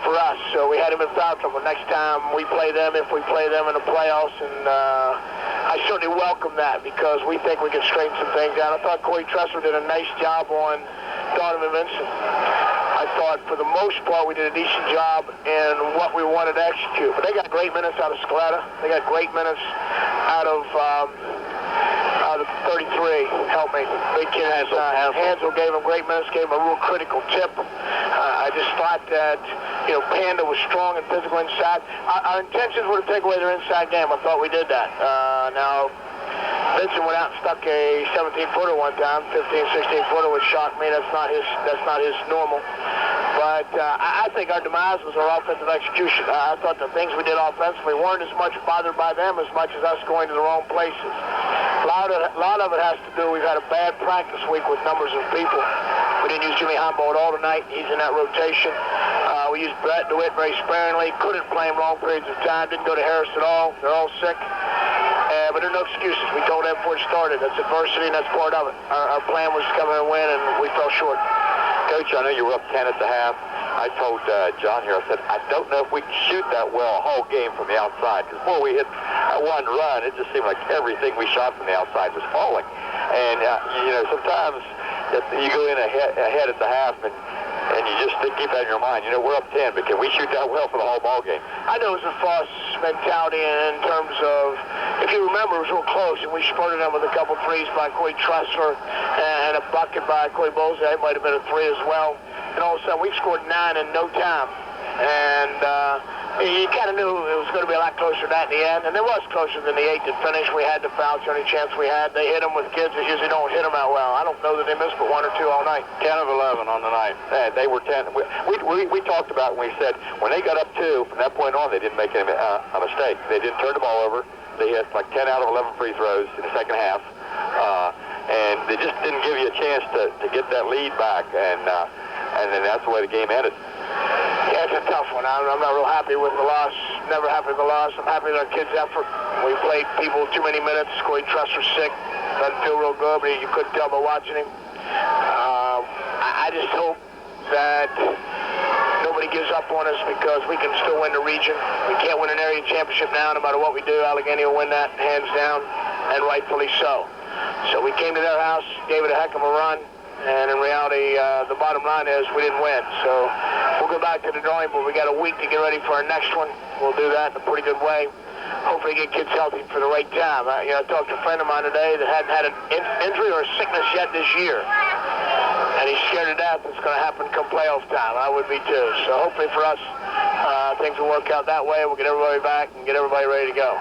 for us. So we had him in foul trouble. Next time we play them, if we play them in the playoffs, and I certainly welcome that because we think we can straighten some things out. I thought Corey Tressler did a nice job on Donovan Vincent. I thought for the most part we did a decent job in what we wanted to execute. But they got great minutes out of Scaletta. They got great minutes out of 33. Help me. Big kid Hansel gave him great minutes, gave him a real critical tip. I just thought that, Panda was strong and physical inside. Our intentions were to take away their inside game. I thought we did that. Now, Vincent went out and stuck a 17-footer one time, 15, 16-footer, which shocked me. That's not his normal. But I think our demise was our offensive execution. I thought the things we did offensively weren't as much bothered by them as much as us going to the wrong places. A lot of it has to do, we've had a bad practice week with numbers of people. We didn't use Jimmy Humboldt at all tonight. He's in that rotation. We used Brett DeWitt very sparingly. Couldn't play him long periods of time. Didn't go to Harris at all. They're all sick. But there are no excuses. We told them before it started. That's adversity, and that's part of it. Our plan was to come in and win, and we fell short. Coach, I know you were up 10 at the half. I told John here, I said, I don't know if we can shoot that well a whole game from the outside. Because before we hit one run, it just seemed like everything we shot from the outside was falling. And, sometimes you go in ahead at the half, and you just keep that in your mind. We're up 10, but can we shoot that well for the whole ball game? I know it was a false mentality in terms of, if you remember, it was real close, and we spurted them with a couple threes by Corey Tressler and a bucket by Corey Bowles. That might have been a three as well. And all of a sudden, we scored 9 in no time. And you kind of knew it was going to be a lot closer to that in the end. And it was closer than the 8 that finished. We had the fouls, the only chance we had. They hit them with kids that usually don't hit them out well. I don't know that they missed but 1 or 2 all night. 10 of 11 on the night. They were 10. We talked about it when we said when they got up 2, from that point on, they didn't make a mistake. They didn't turn the ball over. They hit like 10 out of 11 free throws in the second half. And they just didn't give you a chance to get that lead back. And then that's the way the game ended. Yeah, it's a tough one. I'm not real happy with the loss. Never happy with the loss. I'm happy with our kids' effort. We played people too many minutes. Corey Tressler's sick. Doesn't feel real good, but you couldn't tell by watching him. I just hope that nobody gives up on us because we can still win the region. We can't win an area championship now, no matter what we do. Allegany will win that hands down, and rightfully so. So we came to their house, gave it a heck of a run. And in reality, the bottom line is we didn't win. So we'll go back to the drawing board. We got a week to get ready for our next one. We'll do that in a pretty good way. Hopefully get kids healthy for the right time. I talked to a friend of mine today that hadn't had an injury or a sickness yet this year. And he's scared to death it's going to happen come playoff time. I would be too. So hopefully for us, things will work out that way. We'll get everybody back and get everybody ready to go.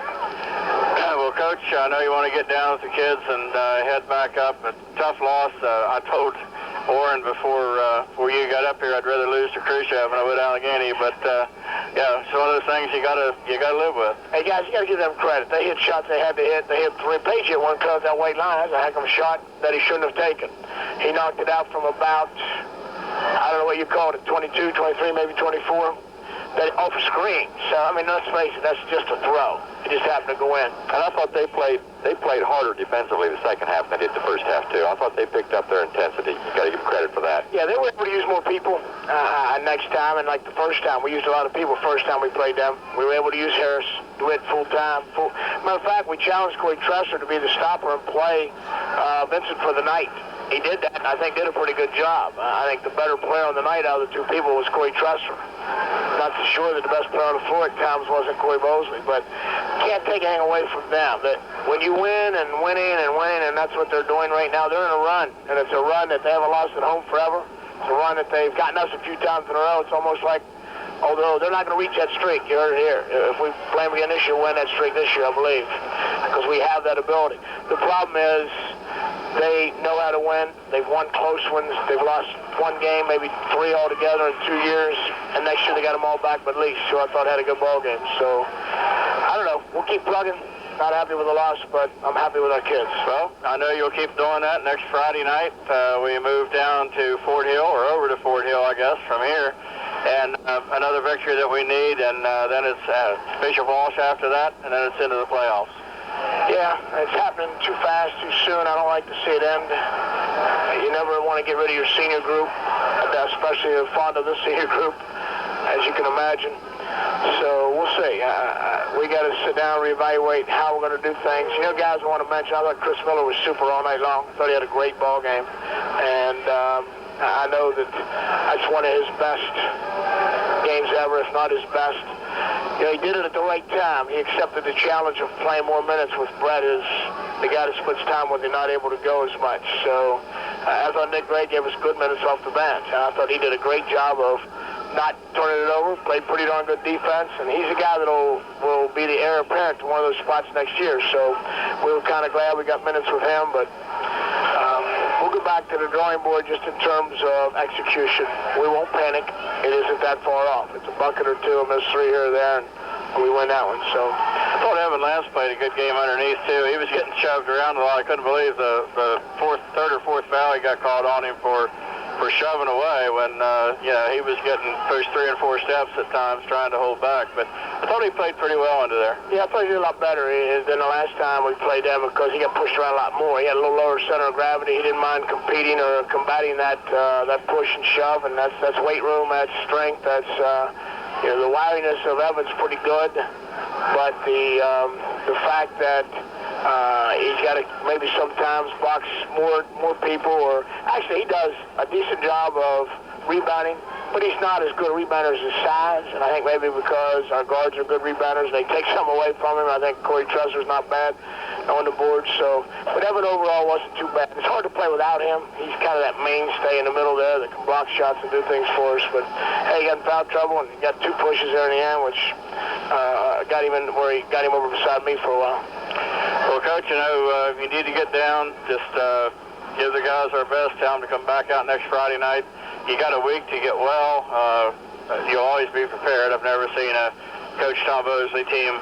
Well, Coach, I know you want to get down with the kids and head back up. But tough loss. I told Warren before you got up here, I'd rather lose to Khrushchev than I would Allegany. But yeah, it's one of those things you gotta live with. Hey guys, you gotta give them credit. They hit shots they had to hit. They hit 3. Page hit one cut that white line. That's a heck of a shot that he shouldn't have taken. He knocked it out from about, I don't know what you call it, 22, 23, maybe 24. Off a screen. So, I mean, let's face it, that's just a throw. It just happened to go in. And I thought they played harder defensively the second half than they did the first half, too. I thought they picked up their intensity. You got to give them credit for that. Yeah, they were able to use more people next time, and like the first time, we used a lot of people first time we played them. We were able to use Harris, DeWitt full-time. Matter of fact, we challenged Corey Tressler to be the stopper and play Vincent for the night. He did that, and I think did a pretty good job. I think the better player on the night out of the 2 people was Corey Tressler. Not so sure that the best player on the floor at times wasn't Corey Bosley, but can't take anything away from them. That when you win and winning, and that's what they're doing right now, they're in a run, and it's a run that they haven't lost at home forever. It's a run that they've gotten us a few times in a row. It's almost like, although they're not going to reach that streak, you heard it here. If we play them again this year, we'll win that streak this year, I believe, because we have that ability. The problem is they know how to win. They've won close ones. They've lost 1 game, maybe 3 altogether in 2 years. And next year they got them all back but least, who I thought had a good ball game. So, I don't know. We'll keep plugging. Not happy with the loss, but I'm happy with our kids. Well, I know you'll keep doing that. Next Friday night, we move down to Fort Hill, or over to Fort Hill, I guess, from here. And another victory that we need, and then it's Bishop Walsh after that, and then it's into the playoffs. Yeah, it's happening too fast, too soon. I don't like to see it end. You never want to get rid of your senior group, especially fond of this senior group, as you can imagine. So we'll see. We got to sit down, reevaluate how we're going to do things. You know, guys, I want to mention, I thought Chris Miller was super all night long. I thought he had a great ball game. And I know that that's one of his best games ever, if not his best. You know, he did it at the right time. He accepted the challenge of playing more minutes with Brett, as the guy that splits time when they're not able to go as much. So I thought Nick Gray gave us good minutes off the bench. I thought he did a great job of not turning it over, played pretty darn good defense, and he's a guy that will be the heir apparent to one of those spots next year. So we were kind of glad we got minutes with him, but we'll go back to the drawing board just in terms of execution. We won't panic. It isn't that far off. It's a bucket or 2, a miss 3 here or there, and we win that one. So I thought Evan Lance played a good game underneath, too. He was getting shoved around a lot. I couldn't believe the 3rd or 4th foul he got called on him for were shoving away when, he was getting pushed 3 and 4 steps at times trying to hold back. But I thought he played pretty well under there. Yeah, I thought he did a lot better than the last time we played them because he got pushed around a lot more. He had a little lower center of gravity. He didn't mind competing or combating that push and shove, and that's weight room, that's strength, that's the wiriness of Evans pretty good. But the fact that he's got to maybe sometimes box more people, or actually he does a decent job of rebounding, but he's not as good a rebounder as his size, and I think maybe because our guards are good rebounders, they take some away from him. I think Corey Tressler's not bad on the board, but Evan overall wasn't too bad. It's hard to play without him. He's kind of that mainstay in the middle there that can block shots and do things for us, but hey, he got in foul trouble, and he got 2 pushes there in the end, which got him in where he got him over beside me for a while. Well, Coach, if you need to get down, just give the guys our best. Tell them to come back out next Friday night. You got a week to get well. You'll always be prepared. I've never seen a Coach Tom Bosley team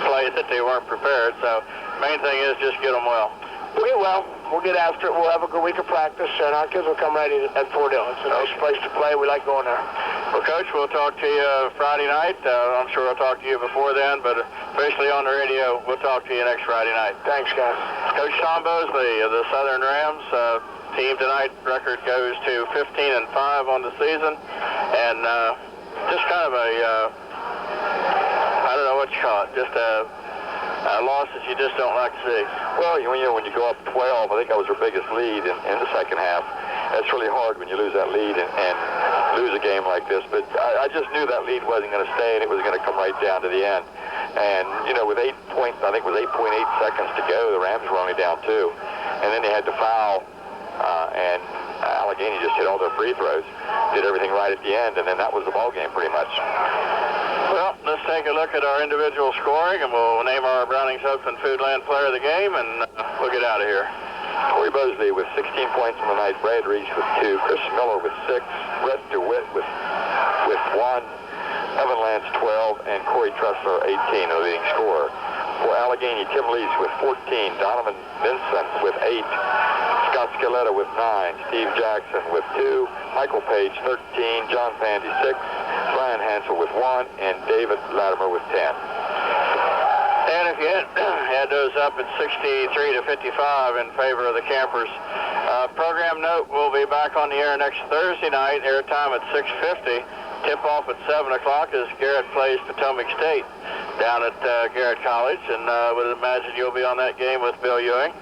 play that they weren't prepared. So main thing is just get them well. We'll get well. We'll get after it. We'll have a good week of practice, and our kids will come ready at Fort Hill. It's a nice place to play. We like going there. Well, Coach, we'll talk to you Friday night. I'm sure I'll talk to you before then, but officially on the radio, we'll talk to you next Friday night. Thanks, guys. Coach Tom Bosley of the Southern Rams. Team tonight record goes to 15-5 on the season, and just kind of I don't know what you call it, just a loss that you just don't like to see. Well, when you go up 12, I think that was our biggest lead in the second half. It's really hard when you lose that lead and lose a game like this, but I just knew that lead wasn't going to stay, and it was going to come right down to the end. And, with 8 points, I think it was 8.8 seconds to go, the Rams were only down 2. And then they had to foul, and Allegany just hit all their free throws, did everything right at the end, and then that was the ball game pretty much. Well, let's take a look at our individual scoring, and we'll name our Brownings Open Foodland Player of the Game, and we'll get out of here. Corey Bosley with 16 points on the night, Brad Reese with 2, Chris Miller with 6, Brett DeWitt with 1, Evan Lance 12, and Corey Tressler 18, the leading scorer. For Allegany, Tim Lees with 14, Donovan Vincent with 8, Scott Scaletta with 9, Steve Jackson with 2, Michael Page 13, John Pandy 6, Brian Hansel with 1, and David Latimer with 10. And if you had those up at 63-55 in favor of the Campers. Program note, we'll be back on the air next Thursday night, airtime at 6:50. Tip-off at 7 o'clock as Garrett plays Potomac State down at Garrett College, and I would imagine you'll be on that game with Bill Ewing.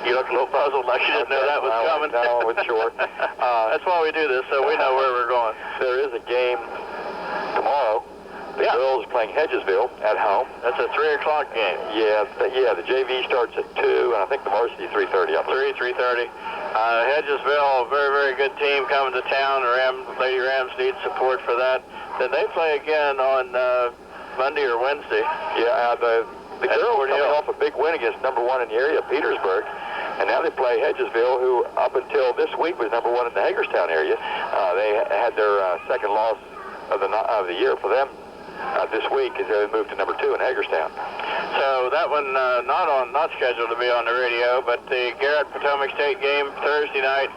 You look a little puzzled like you didn't know that was coming. No, it's short. That's why we do this, so we know where we're going. There is a game tomorrow. The girls are playing Hedgesville at home. That's a 3 o'clock game. Yeah, the JV starts at 2, and I think the varsity 3:30. 3:30. Hedgesville, a very, very good team coming to town. Lady Rams need support for that. Then they play again on Monday or Wednesday. Yeah, the girls coming off a big win against number 1 in the area, Petersburg. And now they play Hedgesville, who up until this week was number 1 in the Hagerstown area. They had their second loss of the year for them this week as they moved to number 2 in Hagerstown. So that one not scheduled to be on the radio, but the Garrett Potomac State game Thursday night,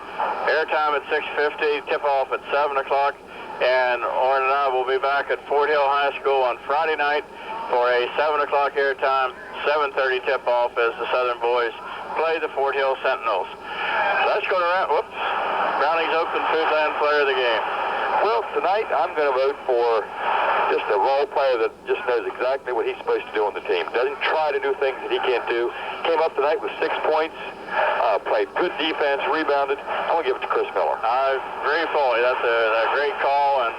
airtime at 6:50, tip-off at 7 o'clock, and Orrin and I will be back at Fort Hill High School on Friday night for a 7 o'clock airtime, 7:30 tip-off as the Southern boys play the Fort Hill Sentinels. Let's go to Brownings Open Foodland Player of the Game. Well, tonight I'm going to vote for just a role player that just knows exactly what he's supposed to do on the team. Doesn't try to do things that he can't do. Came up tonight with 6 points, played good defense, rebounded. I'm going to give it to Chris Miller. Very fully. That's a great call, and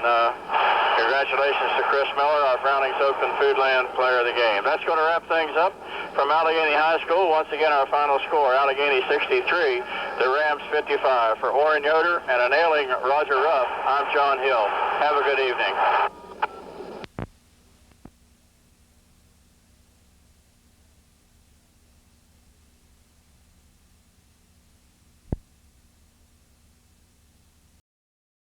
congratulations to Chris Miller, our Brownings Open Foodland Player of the Game. That's going to wrap things up from Allegany High School. Once again, our final score, Allegany 63, the Rams 55. For Orrin Yoder and an ailing Roger Ruff, I'm John Hill. Have a good evening.